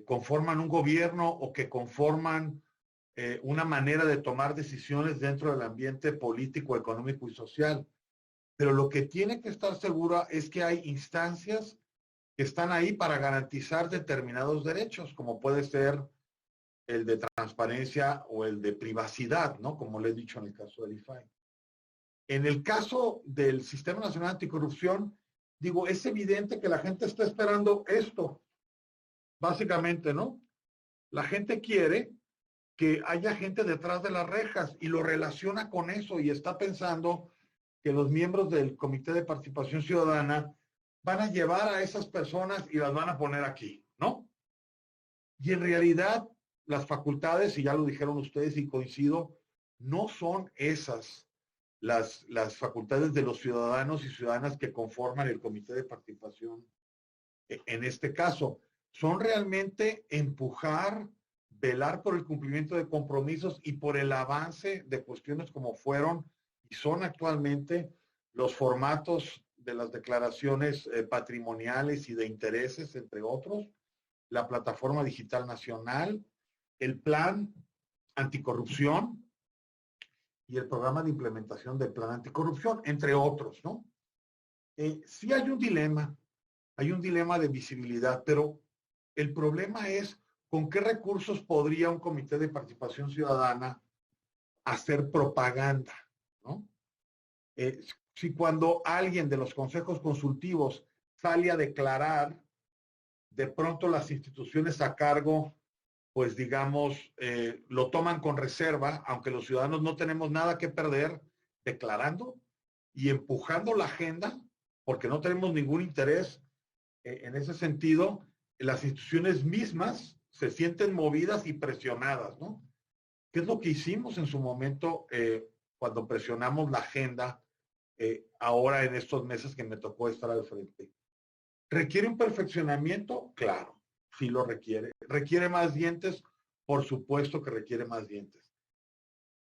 conforman un gobierno o que conforman una manera de tomar decisiones dentro del ambiente político, económico y social. Pero lo que tiene que estar segura es que hay instancias que están ahí para garantizar determinados derechos, como puede ser el de transparencia o el de privacidad, ¿no? Como le he dicho en el caso del IFAI. En el caso del Sistema Nacional Anticorrupción, digo, es evidente que la gente está esperando esto, básicamente, ¿no? La gente quiere que haya gente detrás de las rejas y lo relaciona con eso y está pensando que los miembros del Comité de Participación Ciudadana van a llevar a esas personas y las van a poner aquí, ¿no? Y en realidad las facultades, y ya lo dijeron ustedes y coincido, no son esas las facultades de los ciudadanos y ciudadanas que conforman el Comité de Participación. En este caso, son realmente empujar, velar por el cumplimiento de compromisos y por el avance de cuestiones como fueron y son actualmente los formatos de las declaraciones patrimoniales y de intereses, entre otros, la Plataforma Digital Nacional, el Plan Anticorrupción y el Programa de Implementación del Plan Anticorrupción, entre otros, ¿no? Sí hay un dilema de visibilidad, pero el problema es con qué recursos podría un comité de participación ciudadana hacer propaganda, ¿no? Si cuando alguien de los consejos consultivos sale a declarar, de pronto las instituciones a cargo, pues digamos, lo toman con reserva, aunque los ciudadanos no tenemos nada que perder declarando y empujando la agenda, porque no tenemos ningún interés en ese sentido, las instituciones mismas se sienten movidas y presionadas, ¿no? ¿Qué es lo que hicimos en su momento cuando presionamos la agenda ahora en estos meses que me tocó estar al frente? ¿Requiere un perfeccionamiento? Claro, sí lo requiere. ¿Requiere más dientes? Por supuesto que requiere más dientes.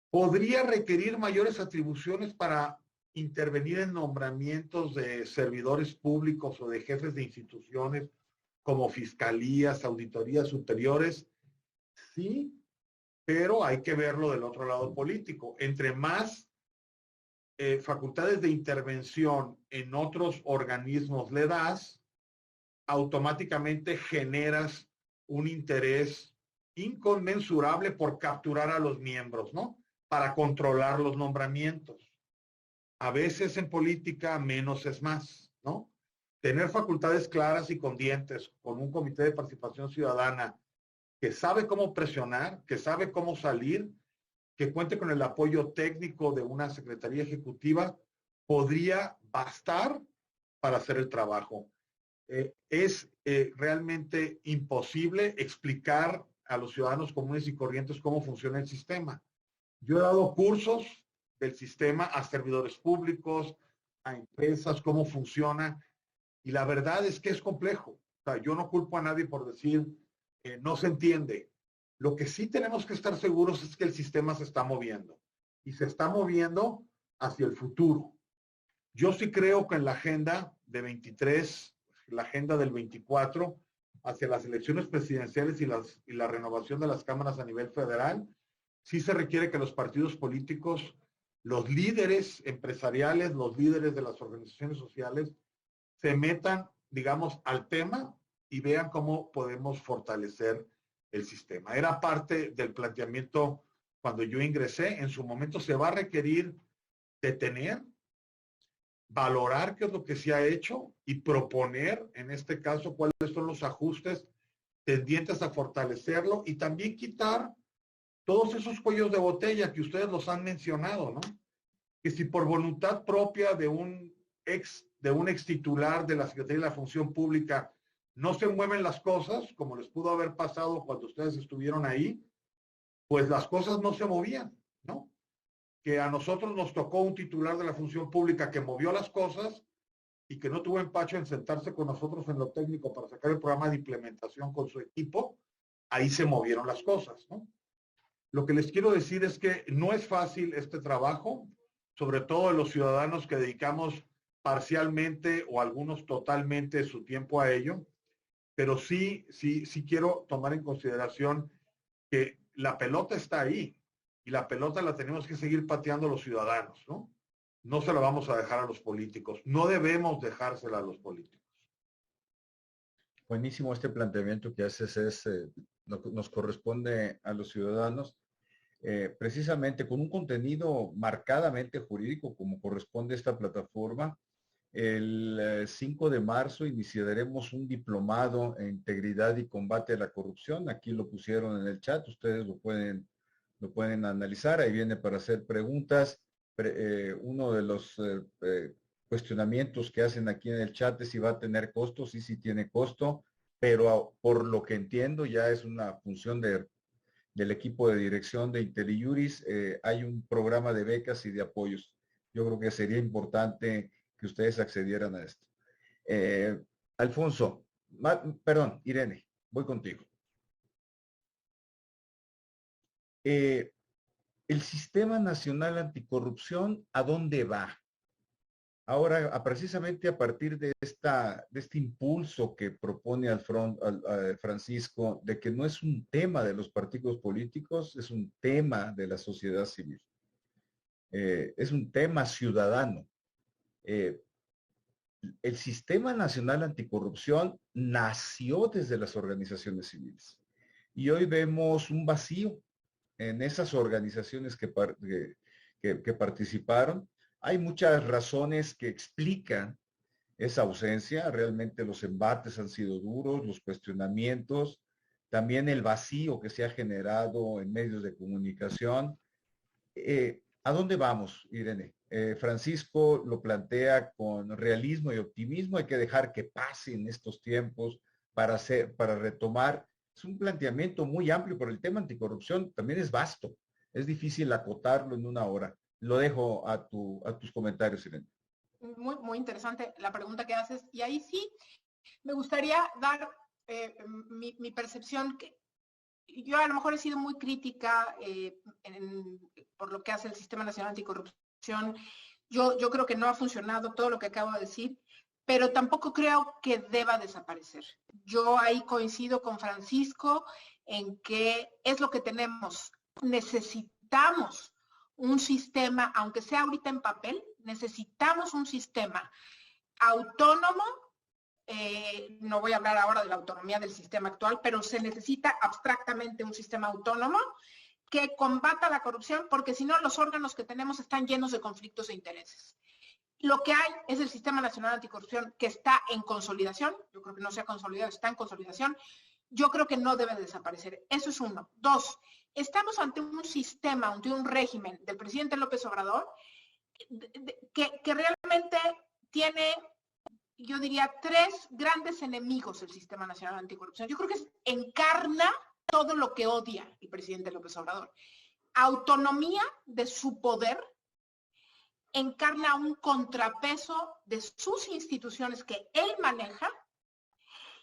¿Podría requerir mayores atribuciones para intervenir en nombramientos de servidores públicos o de jefes de instituciones como fiscalías, auditorías superiores? Sí, pero hay que verlo del otro lado político. Entre más facultades de intervención en otros organismos le das, automáticamente generas un interés inconmensurable por capturar a los miembros, ¿no? Para controlar los nombramientos. A veces en política menos es más, ¿no? Tener facultades claras y con dientes, con un comité de participación ciudadana que sabe cómo presionar, que sabe cómo salir, que cuente con el apoyo técnico de una secretaría ejecutiva, podría bastar para hacer el trabajo. Es realmente imposible explicar a los ciudadanos comunes y corrientes cómo funciona el sistema. Yo he dado cursos del sistema a servidores públicos, a empresas, cómo funciona, y la verdad es que es complejo. O sea, yo no culpo a nadie por decir no se entiende. Lo que sí tenemos que estar seguros es que el sistema se está moviendo, y se está moviendo hacia el futuro. Yo sí creo que en la agenda de 23, la agenda del 24, hacia las elecciones presidenciales y la renovación de las cámaras a nivel federal, sí se requiere que los partidos políticos, los líderes empresariales, los líderes de las organizaciones sociales, se metan, digamos, al tema y vean cómo podemos fortalecer el sistema. Era parte del planteamiento cuando yo ingresé. En su momento se va a requerir detener, valorar qué es lo que se ha hecho y proponer, en este caso, cuáles son los ajustes tendientes a fortalecerlo y también quitar todos esos cuellos de botella que ustedes los han mencionado, ¿no? Que si por voluntad propia de un ex titular de la Secretaría de la Función Pública no se mueven las cosas, como les pudo haber pasado cuando ustedes estuvieron ahí, pues las cosas no se movían, ¿no? Que a nosotros nos tocó un titular de la Función Pública que movió las cosas y que no tuvo empacho en sentarse con nosotros en lo técnico para sacar el programa de implementación con su equipo, ahí se movieron las cosas, ¿no? Lo que les quiero decir es que no es fácil este trabajo, sobre todo de los ciudadanos que dedicamos parcialmente o algunos totalmente su tiempo a ello, pero sí quiero tomar en consideración que la pelota está ahí y la pelota la tenemos que seguir pateando los ciudadanos, ¿no? No se la vamos a dejar a los políticos, no debemos dejársela a los políticos. Buenísimo este planteamiento que haces, nos corresponde a los ciudadanos, precisamente con un contenido marcadamente jurídico como corresponde a esta plataforma, El 5 de marzo iniciaremos un diplomado en integridad y combate a la corrupción. Aquí lo pusieron en el chat, ustedes lo pueden analizar. Ahí viene para hacer preguntas. Uno de los cuestionamientos que hacen aquí en el chat es si va a tener costo. Sí, sí tiene costo, pero por lo que entiendo ya es una función del equipo de dirección de IntelliJuris. Hay un programa de becas y de apoyos. Yo creo que sería importante que ustedes accedieran a esto. Alfonso, perdón, Irene, voy contigo. El Sistema Nacional Anticorrupción, ¿a dónde va? Ahora, precisamente a partir de este impulso que propone Francisco, de que no es un tema de los partidos políticos, es un tema de la sociedad civil. Es un tema ciudadano. El Sistema Nacional Anticorrupción nació desde las organizaciones civiles. Y hoy vemos un vacío en esas organizaciones que participaron. Hay muchas razones que explican esa ausencia. Realmente los embates han sido duros, los cuestionamientos, también el vacío que se ha generado en medios de comunicación. ¿A dónde vamos, Irene? Francisco lo plantea con realismo y optimismo. Hay que dejar que pasen estos tiempos para retomar. Es un planteamiento muy amplio, pero el tema anticorrupción también es vasto. Es difícil acotarlo en una hora. Lo dejo a tus comentarios, Irene. Muy, muy interesante la pregunta que haces. Y ahí sí, me gustaría dar mi percepción, que yo a lo mejor he sido muy crítica por lo que hace el Sistema Nacional Anticorrupción. Yo creo que no ha funcionado todo lo que acabo de decir, pero tampoco creo que deba desaparecer. Yo ahí coincido con Francisco en que es lo que tenemos. Necesitamos un sistema, aunque sea ahorita en papel, necesitamos un sistema autónomo. No voy a hablar ahora de la autonomía del sistema actual, pero se necesita abstractamente un sistema autónomo que combata la corrupción, porque si no los órganos que tenemos están llenos de conflictos de intereses. Lo que hay es el Sistema Nacional Anticorrupción, que está en consolidación. Yo creo que no se ha consolidado, está en consolidación. Yo creo que no debe desaparecer. Eso es uno. Dos, estamos ante un sistema, ante un régimen del presidente López Obrador que realmente tiene, yo diría, tres grandes enemigos el Sistema Nacional Anticorrupción. Yo creo que encarna todo lo que odia el presidente López Obrador. Autonomía de su poder, encarna un contrapeso de sus instituciones que él maneja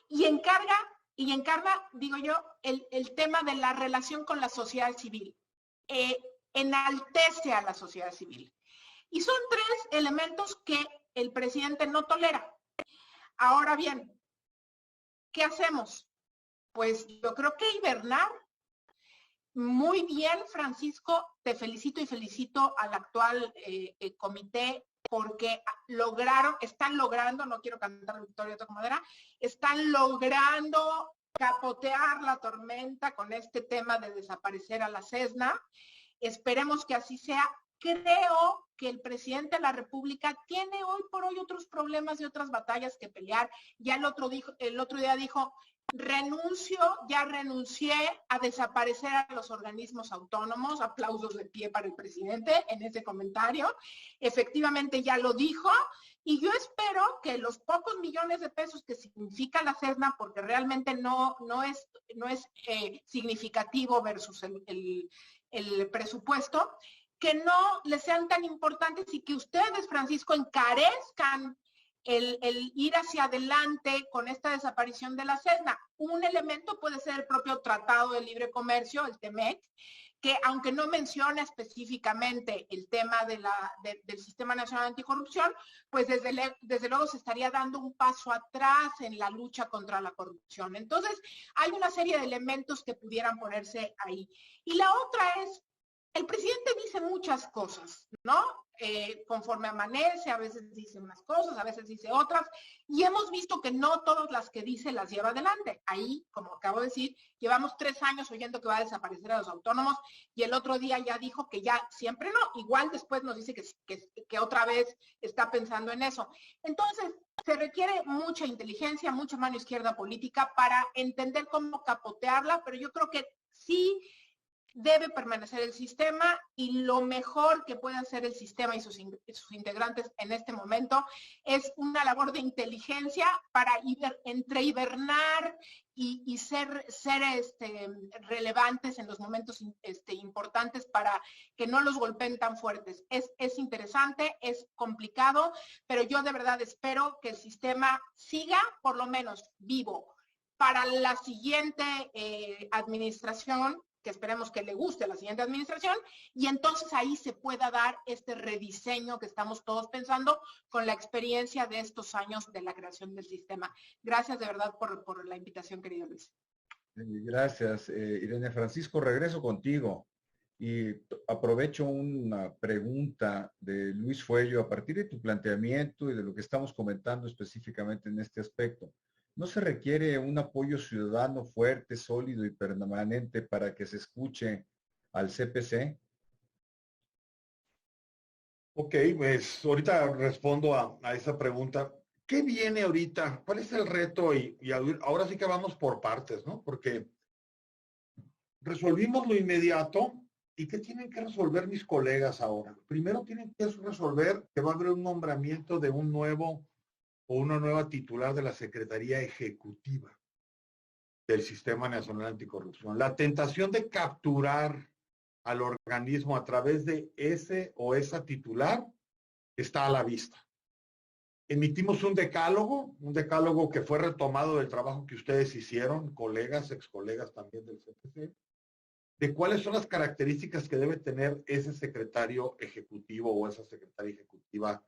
y encarna, digo yo, el tema de la relación con la sociedad civil. Enaltece a la sociedad civil. Y son tres elementos que el presidente no tolera. Ahora bien, ¿qué hacemos? Pues yo creo que hibernar. Muy bien, Francisco, te felicito y felicito al actual comité porque están logrando, no quiero cantar la victoria de otra manera, están logrando capotear la tormenta con este tema de desaparecer a la CESNA. Esperemos que así sea. Creo que el presidente de la República tiene hoy por hoy otros problemas y otras batallas que pelear. Ya el otro día dijo, ya renuncié a desaparecer a los organismos autónomos. Aplausos de pie para el presidente en ese comentario. Efectivamente ya lo dijo. Y yo espero que los pocos millones de pesos que significa la CESNA, porque realmente no es significativo versus el presupuesto, que no les sean tan importantes y que ustedes, Francisco, encarezcan el ir hacia adelante con esta desaparición de la CESNA. Un elemento puede ser el propio Tratado de Libre Comercio, el TEMEC, que aunque no menciona específicamente el tema del Sistema Nacional Anticorrupción, pues desde luego se estaría dando un paso atrás en la lucha contra la corrupción. Entonces, hay una serie de elementos que pudieran ponerse ahí. Y la otra es, El presidente dice muchas cosas, ¿no? Conforme amanece, a veces dice unas cosas, a veces dice otras, y hemos visto que no todas las que dice las lleva adelante. Ahí, como acabo de decir, llevamos 3 años oyendo que va a desaparecer a los autónomos, y el otro día ya dijo que ya siempre no, igual después nos dice que otra vez está pensando en eso. Entonces, se requiere mucha inteligencia, mucha mano izquierda política para entender cómo capotearla, pero yo creo que sí debe permanecer el sistema, y lo mejor que puede hacer el sistema y sus integrantes en este momento es una labor de inteligencia para entre hibernar y ser relevantes en los momentos importantes para que no los golpeen tan fuertes. Es interesante, es complicado, pero yo de verdad espero que el sistema siga por lo menos vivo para la siguiente administración, que esperemos que le guste a la siguiente administración, y entonces ahí se pueda dar este rediseño que estamos todos pensando con la experiencia de estos años de la creación del sistema. Gracias de verdad por la invitación, querido Luis. Gracias, Irene. Francisco, regreso contigo y aprovecho una pregunta de Luis Fuello a partir de tu planteamiento y de lo que estamos comentando específicamente en este aspecto. ¿No se requiere un apoyo ciudadano fuerte, sólido y permanente para que se escuche al CPC? Ok, pues ahorita respondo a esa pregunta. ¿Qué viene ahorita? ¿Cuál es el reto? Y ahora sí que vamos por partes, ¿no? Porque resolvimos lo inmediato. ¿Y qué tienen que resolver mis colegas ahora? Primero tienen que resolver que va a haber un nombramiento de un nuevo o una nueva titular de la Secretaría Ejecutiva del Sistema Nacional Anticorrupción. La tentación de capturar al organismo a través de ese o esa titular está a la vista. Emitimos un decálogo que fue retomado del trabajo que ustedes hicieron, colegas, excolegas también del CPC, de cuáles son las características que debe tener ese secretario ejecutivo o esa secretaria ejecutiva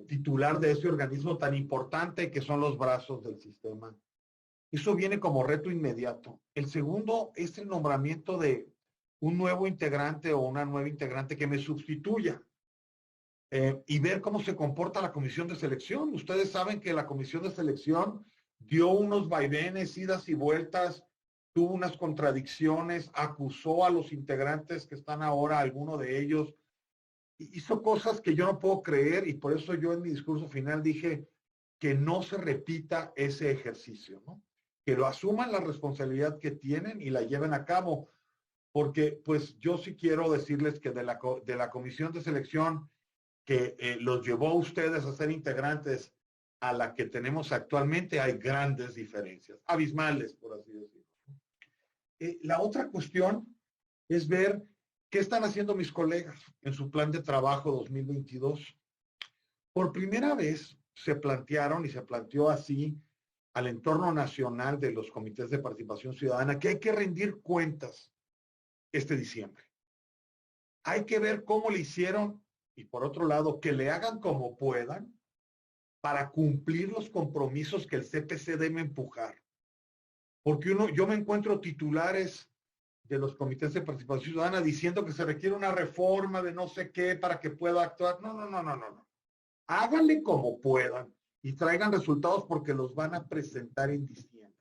titular de ese organismo tan importante que son los brazos del sistema. Eso viene como reto inmediato. El segundo es el nombramiento de un nuevo integrante o una nueva integrante que me sustituya y ver cómo se comporta la comisión de selección. Ustedes saben que la comisión de selección dio unos vaivenes, idas y vueltas, tuvo unas contradicciones, acusó a los integrantes que están ahora, alguno de ellos, hizo cosas que yo no puedo creer, y por eso yo en mi discurso final dije que no se repita ese ejercicio, ¿no? Que lo asuman la responsabilidad que tienen y la lleven a cabo, porque pues yo sí quiero decirles que de la comisión de selección que los llevó a ustedes a ser integrantes a la que tenemos actualmente hay grandes diferencias, abismales, por así decirlo. La otra cuestión es ver qué están haciendo mis colegas en su plan de trabajo 2022. Por primera vez se plantearon y se planteó así al entorno nacional de los comités de participación ciudadana que hay que rendir cuentas este diciembre. Hay que ver cómo le hicieron y por otro lado que le hagan como puedan para cumplir los compromisos que el CPC debe empujar. Porque yo me encuentro titulares de los comités de participación ciudadana diciendo que se requiere una reforma de no sé qué para que pueda actuar. No. Háganle como puedan y traigan resultados porque los van a presentar en diciembre.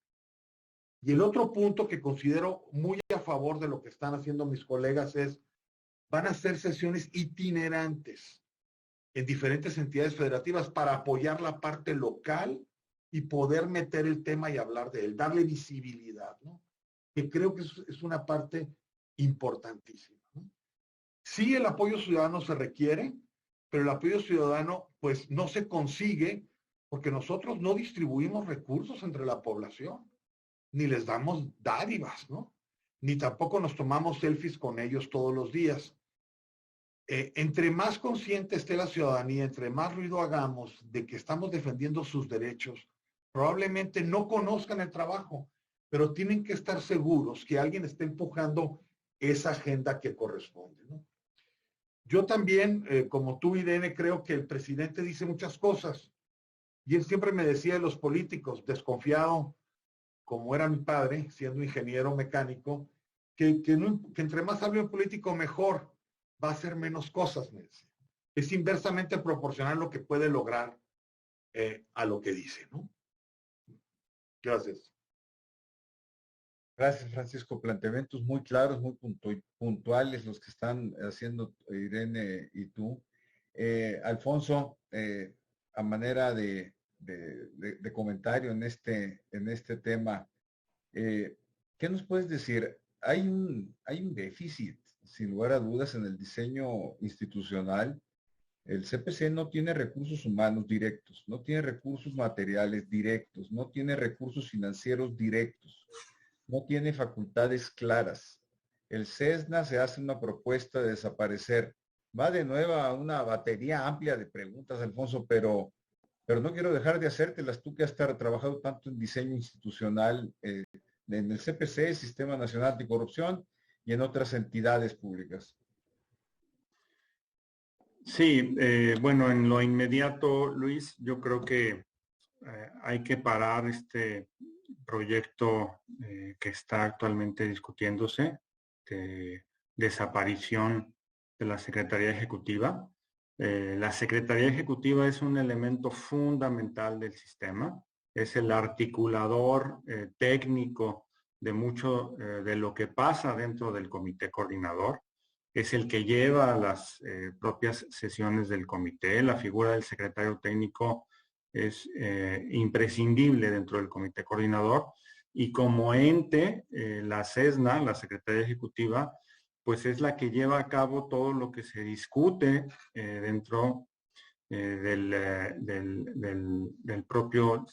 Y el otro punto que considero muy a favor de lo que están haciendo mis colegas es, van a hacer sesiones itinerantes en diferentes entidades federativas para apoyar la parte local y poder meter el tema y hablar de él, darle visibilidad, ¿no? Que creo que es una parte importantísima, ¿no? Sí, el apoyo ciudadano se requiere, pero el apoyo ciudadano pues no se consigue porque nosotros no distribuimos recursos entre la población, ni les damos dádivas, ¿no? Ni tampoco nos tomamos selfies con ellos todos los días. Entre más consciente esté la ciudadanía, entre más ruido hagamos de que estamos defendiendo sus derechos, probablemente no conozcan el trabajo, pero tienen que estar seguros que alguien está empujando esa agenda que corresponde, ¿no? Yo también, como tú, Irene, creo que el presidente dice muchas cosas y él siempre me decía de los políticos, desconfiado, como era mi padre, siendo ingeniero mecánico, que entre más hable un político mejor, va a hacer menos cosas, me decía. Es inversamente proporcional lo que puede lograr a lo que dice, ¿no? Gracias. Gracias, Francisco. Planteamientos muy claros, muy puntuales los que están haciendo Irene y tú. Alfonso, a manera de comentario en este tema, ¿qué nos puedes decir? Hay un déficit, sin lugar a dudas, en el diseño institucional. El CPC no tiene recursos humanos directos, no tiene recursos materiales directos, no tiene recursos financieros directos, no tiene facultades claras. El CESNA se hace una propuesta de desaparecer. Va de nuevo a una batería amplia de preguntas, Alfonso, pero no quiero dejar de hacértelas tú que has trabajado tanto en diseño institucional, en el CPC, Sistema Nacional Anticorrupción, y en otras entidades públicas. Sí, bueno, en lo inmediato, Luis, yo creo que hay que parar este proyecto que está actualmente discutiéndose de desaparición de la Secretaría Ejecutiva. La Secretaría Ejecutiva es un elemento fundamental del sistema, es el articulador técnico de mucho de lo que pasa dentro del comité coordinador. Es el que lleva las propias sesiones del comité. La figura del secretario técnico es imprescindible dentro del comité coordinador, y como ente, la CESNA, la Secretaría Ejecutiva, pues es la que lleva a cabo todo lo que se discute dentro del propio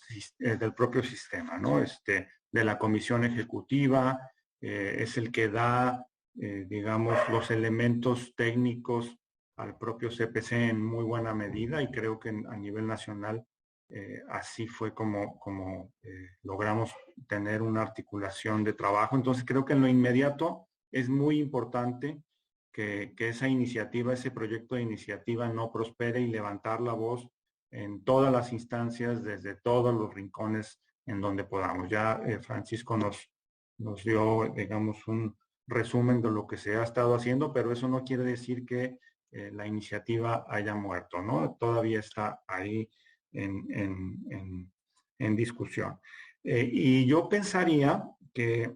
sistema, ¿no? De la comisión ejecutiva, es el que da, digamos, los elementos técnicos al propio CPC en muy buena medida, y creo que a nivel nacional así fue como logramos tener una articulación de trabajo. Entonces creo que en lo inmediato es muy importante que esa iniciativa, ese proyecto de iniciativa no prospere, y levantar la voz en todas las instancias, desde todos los rincones en donde podamos. Ya Francisco nos dio, digamos, un resumen de lo que se ha estado haciendo, pero eso no quiere decir que la iniciativa haya muerto, ¿no? Todavía está ahí en discusión. Y yo pensaría que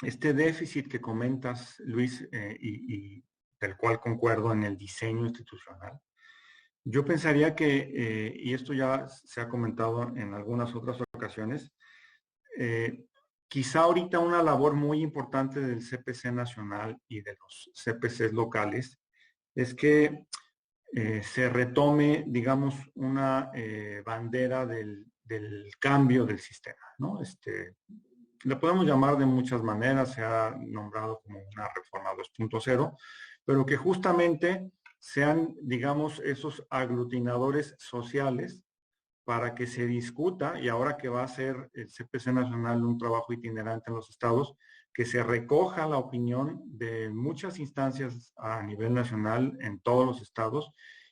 este déficit que comentas, Luis, y del cual concuerdo en el diseño institucional, yo pensaría que, y esto ya se ha comentado en algunas otras ocasiones, quizá ahorita una labor muy importante del CPC nacional y de los CPCs locales es que se retome, digamos, una bandera del cambio del sistema, ¿no? Lo podemos llamar de muchas maneras, se ha nombrado como una reforma 2.0, pero que justamente sean, digamos, esos aglutinadores sociales para que se discuta, y ahora que va a ser el CPC Nacional un trabajo itinerante en los estados, que se recoja la opinión de muchas instancias a nivel nacional en todos los estados,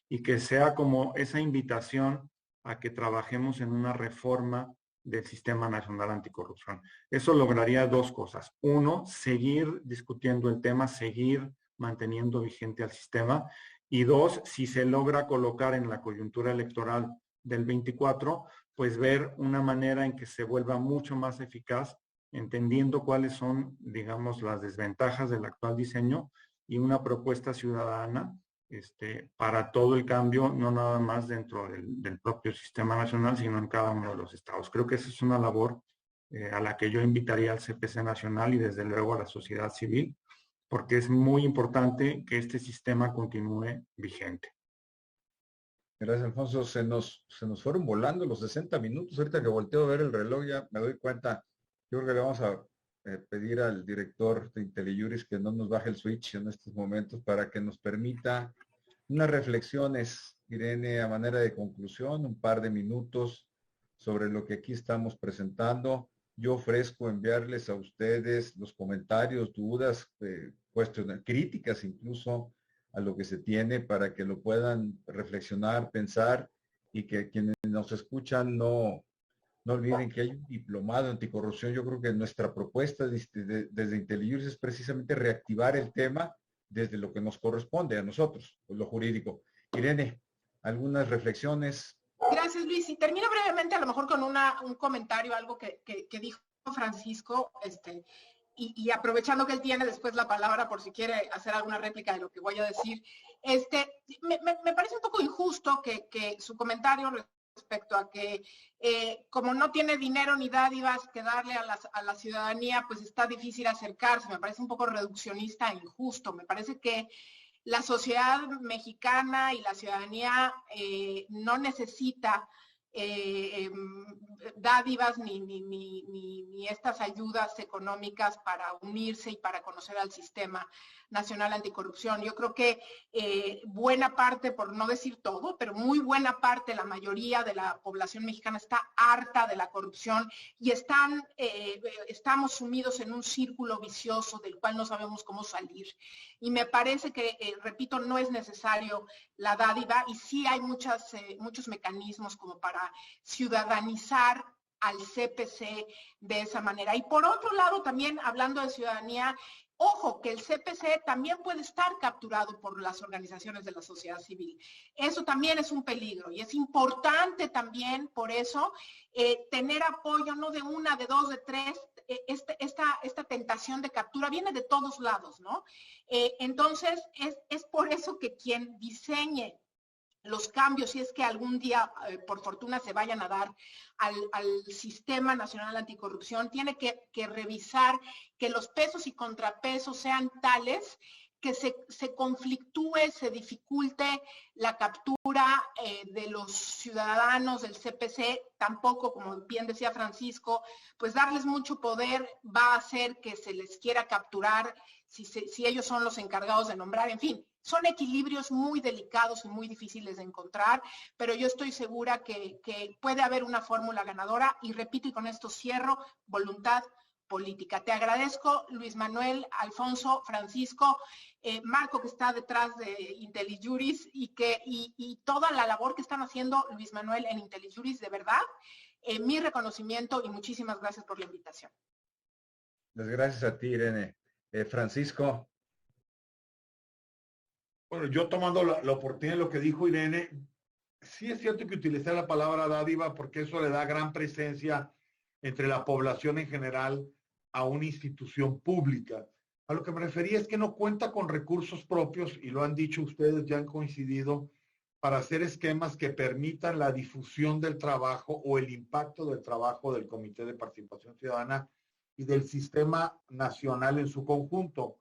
y que sea como esa invitación a que trabajemos en una reforma del Sistema Nacional Anticorrupción. Eso lograría dos cosas. Uno, seguir discutiendo el tema, seguir manteniendo vigente al sistema. Y dos, si se logra colocar en la coyuntura electoral del 24, pues ver una manera en que se vuelva mucho más eficaz, entendiendo cuáles son, digamos, las desventajas del actual diseño, y una propuesta ciudadana para todo el cambio, no nada más dentro del propio sistema nacional, sino en cada uno de los estados. Creo que esa es una labor a la que yo invitaría al CPC nacional y desde luego a la sociedad civil, porque es muy importante que este sistema continúe vigente. Gracias, Alfonso. Se nos fueron volando los 60 minutos. Ahorita que volteo a ver el reloj ya me doy cuenta. Yo creo que le vamos a pedir al director de IntelliJuris que no nos baje el switch en estos momentos para que nos permita unas reflexiones, Irene, a manera de conclusión, un par de minutos sobre lo que aquí estamos presentando. Yo ofrezco enviarles a ustedes los comentarios, dudas, cuestiones, críticas incluso a lo que se tiene, para que lo puedan reflexionar, pensar, y que quienes nos escuchan no No olviden que hay un diplomado anticorrupción. Yo creo que nuestra propuesta desde IntelliJuris es precisamente reactivar el tema desde lo que nos corresponde a nosotros, pues, lo jurídico. Irene, algunas reflexiones. Gracias, Luis. Y termino brevemente, a lo mejor con un comentario, algo que dijo Francisco, y aprovechando que él tiene después la palabra por si quiere hacer alguna réplica de lo que voy a decir. Me parece un poco injusto que su comentario respecto a que como no tiene dinero ni dádivas que darle a la ciudadanía, pues está difícil acercarse. Me parece un poco reduccionista e injusto. Me parece que la sociedad mexicana y la ciudadanía no necesita dádivas ni estas ayudas económicas para unirse y para conocer al sistema nacional anticorrupción. Yo creo que buena parte, por no decir todo, pero muy buena parte, la mayoría de la población mexicana está harta de la corrupción y estamos sumidos en un círculo vicioso del cual no sabemos cómo salir. Y me parece que, repito, no es necesario la dádiva y sí hay muchos mecanismos como para ciudadanizar al CPC de esa manera. Y por otro lado, también hablando de ciudadanía, ojo, que el CPC también puede estar capturado por las organizaciones de la sociedad civil. Eso también es un peligro y es importante también, por eso, tener apoyo no de una, de dos, de tres. Esta tentación de captura viene de todos lados, ¿no? Entonces, es por eso que quien diseñe los cambios, si es que algún día, por fortuna, se vayan a dar al Sistema Nacional Anticorrupción, tiene que revisar que los pesos y contrapesos sean tales que se conflictúe, se dificulte la captura de los ciudadanos del CPC. Tampoco, como bien decía Francisco, pues darles mucho poder va a hacer que se les quiera capturar si ellos son los encargados de nombrar. En fin, son equilibrios muy delicados y muy difíciles de encontrar, pero yo estoy segura que puede haber una fórmula ganadora y repito, y con esto cierro, voluntad política. Te agradezco, Luis Manuel, Alfonso, Francisco, Marco, que está detrás de IntelliJuris y toda la labor que están haciendo Luis Manuel en IntelliJuris, de verdad, mi reconocimiento y muchísimas gracias por la invitación. Las gracias a ti, Irene. Francisco. Bueno, yo tomando la oportunidad de lo que dijo Irene, sí es cierto que utilicé la palabra dádiva porque eso le da gran presencia entre la población en general a una institución pública. A lo que me refería es que no cuenta con recursos propios, y lo han dicho ustedes, ya han coincidido, para hacer esquemas que permitan la difusión del trabajo o el impacto del trabajo del Comité de Participación Ciudadana y del sistema nacional en su conjunto.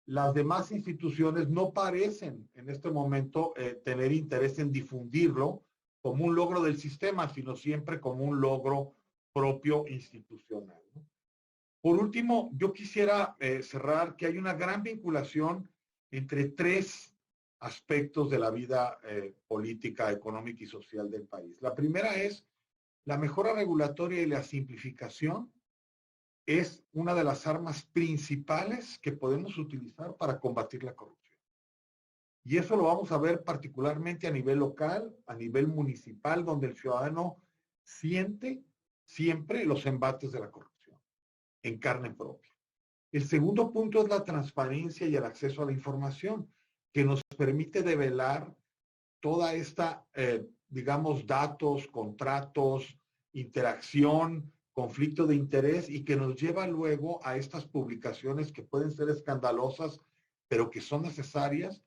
Las demás instituciones no parecen en este momento tener interés en difundirlo como un logro del sistema, sino siempre como un logro propio institucional, ¿no? Por último, yo quisiera cerrar que hay una gran vinculación entre tres aspectos de la vida política, económica y social del país. La primera es la mejora regulatoria y la simplificación. Es una de las armas principales que podemos utilizar para combatir la corrupción. Y eso lo vamos a ver particularmente a nivel local, a nivel municipal, donde el ciudadano siente siempre los embates de la corrupción en carne propia. El segundo punto es la transparencia y el acceso a la información, que nos permite develar toda esta, digamos, datos, contratos, interacción, conflicto de interés, y que nos lleva luego a estas publicaciones que pueden ser escandalosas, pero que son necesarias,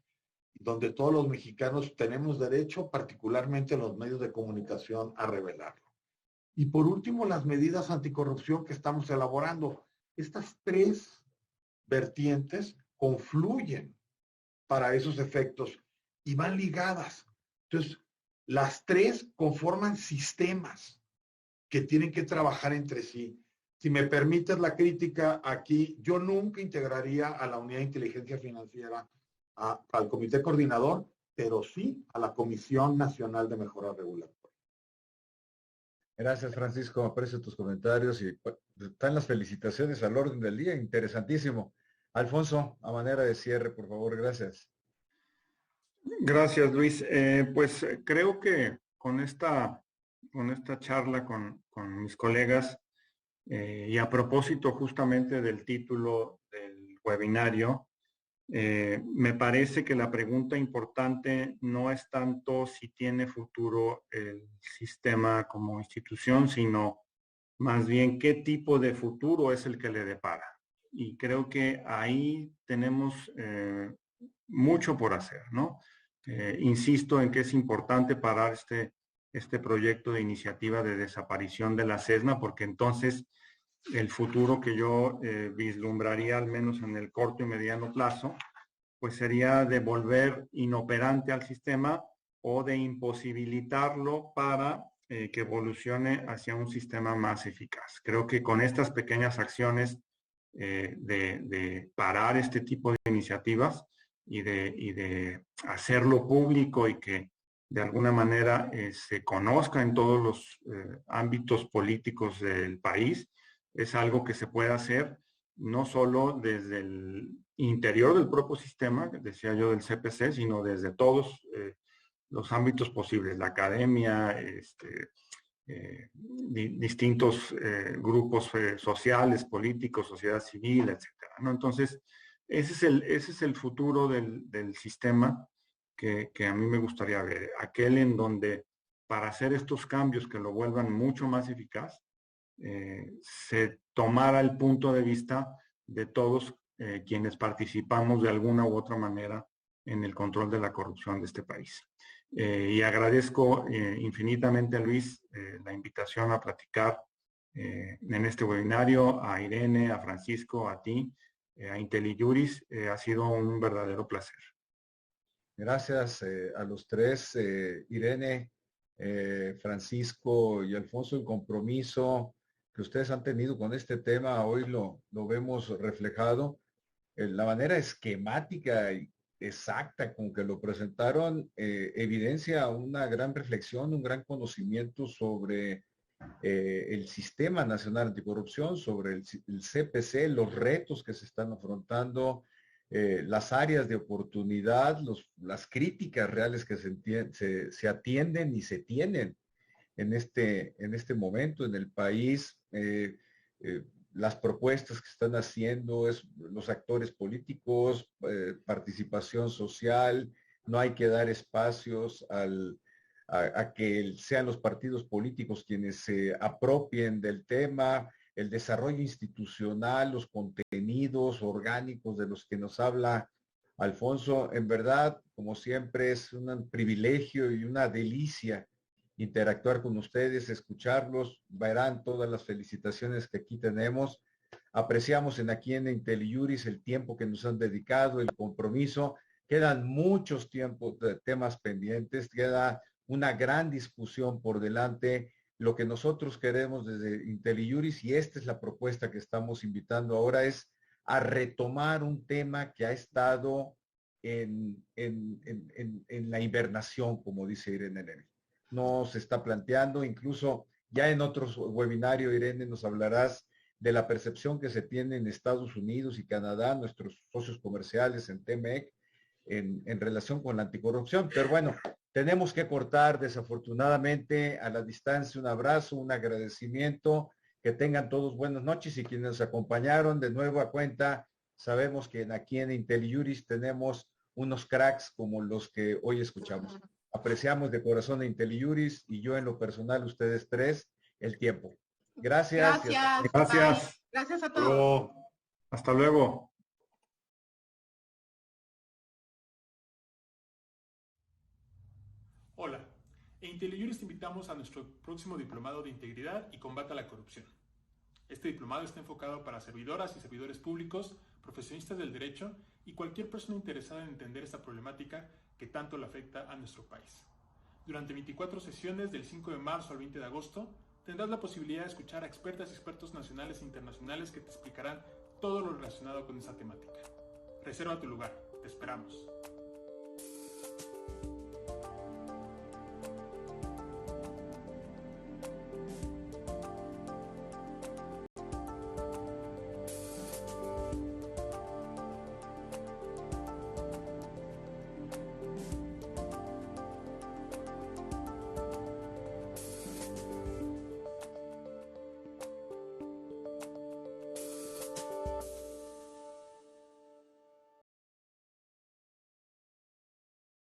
donde todos los mexicanos tenemos derecho, particularmente los medios de comunicación, a revelarlo. Y por último, las medidas anticorrupción que estamos elaborando. Estas tres vertientes confluyen para esos efectos y van ligadas. Entonces, las tres conforman sistemas que tienen que trabajar entre sí. Si me permites la crítica aquí, yo nunca integraría a la Unidad de Inteligencia Financiera al Comité Coordinador, pero sí a la Comisión Nacional de Mejora Regulatoria. Gracias, Francisco. Aprecio tus comentarios y están las felicitaciones al orden del día. Interesantísimo. Alfonso, a manera de cierre, por favor, gracias. Gracias, Luis. Pues creo que con esta esta charla con mis colegas y a propósito justamente del título del webinario, me parece que la pregunta importante no es tanto si tiene futuro el sistema como institución, sino más bien qué tipo de futuro es el que le depara. Y creo que ahí tenemos mucho por hacer, ¿no? Insisto en que es importante parar este proyecto de iniciativa de desaparición de la SESNA, porque entonces el futuro que yo vislumbraría, al menos en el corto y mediano plazo, pues sería de volver inoperante al sistema o de imposibilitarlo para que evolucione hacia un sistema más eficaz. Creo que con estas pequeñas acciones de parar este tipo de iniciativas y de hacerlo público y que de alguna manera se conozca en todos los ámbitos políticos del país, es algo que se puede hacer no solo desde el interior del propio sistema, decía yo del CPC, sino desde todos los ámbitos posibles, la academia, distintos grupos sociales, políticos, sociedad civil, etcétera, ¿no? Entonces, ese es el futuro del sistema que a mí me gustaría ver, aquel en donde para hacer estos cambios que lo vuelvan mucho más eficaz, se tomara el punto de vista de todos quienes participamos de alguna u otra manera en el control de la corrupción de este país. Y agradezco infinitamente a Luis la invitación a platicar en este webinario, a Irene, a Francisco, a ti, a IntelliJuris. Ha sido un verdadero placer. Gracias a los tres, Irene, Francisco y Alfonso, el compromiso que ustedes han tenido con este tema, hoy lo vemos reflejado. La manera esquemática y exacta con que lo presentaron evidencia una gran reflexión, un gran conocimiento sobre el Sistema Nacional Anticorrupción, sobre el CPC, los retos que se están afrontando, las áreas de oportunidad, las críticas reales que se atienden y se tienen en este momento en el país, las propuestas que están haciendo, los actores políticos, participación social, no hay que dar espacios a que sean los partidos políticos quienes se apropien del tema, el desarrollo institucional, los contenidos orgánicos de los que nos habla Alfonso. En verdad, como siempre, es un privilegio y una delicia interactuar con ustedes, escucharlos, verán todas las felicitaciones que aquí tenemos. Apreciamos aquí en IntelliJuris el tiempo que nos han dedicado, el compromiso. Quedan muchos temas pendientes, queda una gran discusión por delante. Lo que nosotros queremos desde IntelliJuris, y esta es la propuesta que estamos invitando ahora, es a retomar un tema que ha estado en la hibernación, como dice Irene Neri. No se está planteando, incluso ya en otros webinarios, Irene, nos hablarás de la percepción que se tiene en Estados Unidos y Canadá, nuestros socios comerciales en TMEC, en relación con la anticorrupción. Pero bueno, tenemos que cortar desafortunadamente a la distancia. Un abrazo, un agradecimiento, que tengan todos buenas noches, y quienes nos acompañaron de nuevo a cuenta, sabemos que aquí en IntelliJuris tenemos unos cracks como los que hoy escuchamos. Apreciamos de corazón a IntelliJuris y yo en lo personal, ustedes tres, el tiempo. Gracias. Gracias. Gracias a todos. Hasta luego. Hola, en IntelliJuris te invitamos a nuestro próximo diplomado de Integridad y Combate a la Corrupción. Este diplomado está enfocado para servidoras y servidores públicos, profesionistas del derecho y cualquier persona interesada en entender esta problemática que tanto le afecta a nuestro país. Durante 24 sesiones del 5 de marzo al 20 de agosto, tendrás la posibilidad de escuchar a expertas y expertos nacionales e internacionales que te explicarán todo lo relacionado con esta temática. Reserva tu lugar, te esperamos.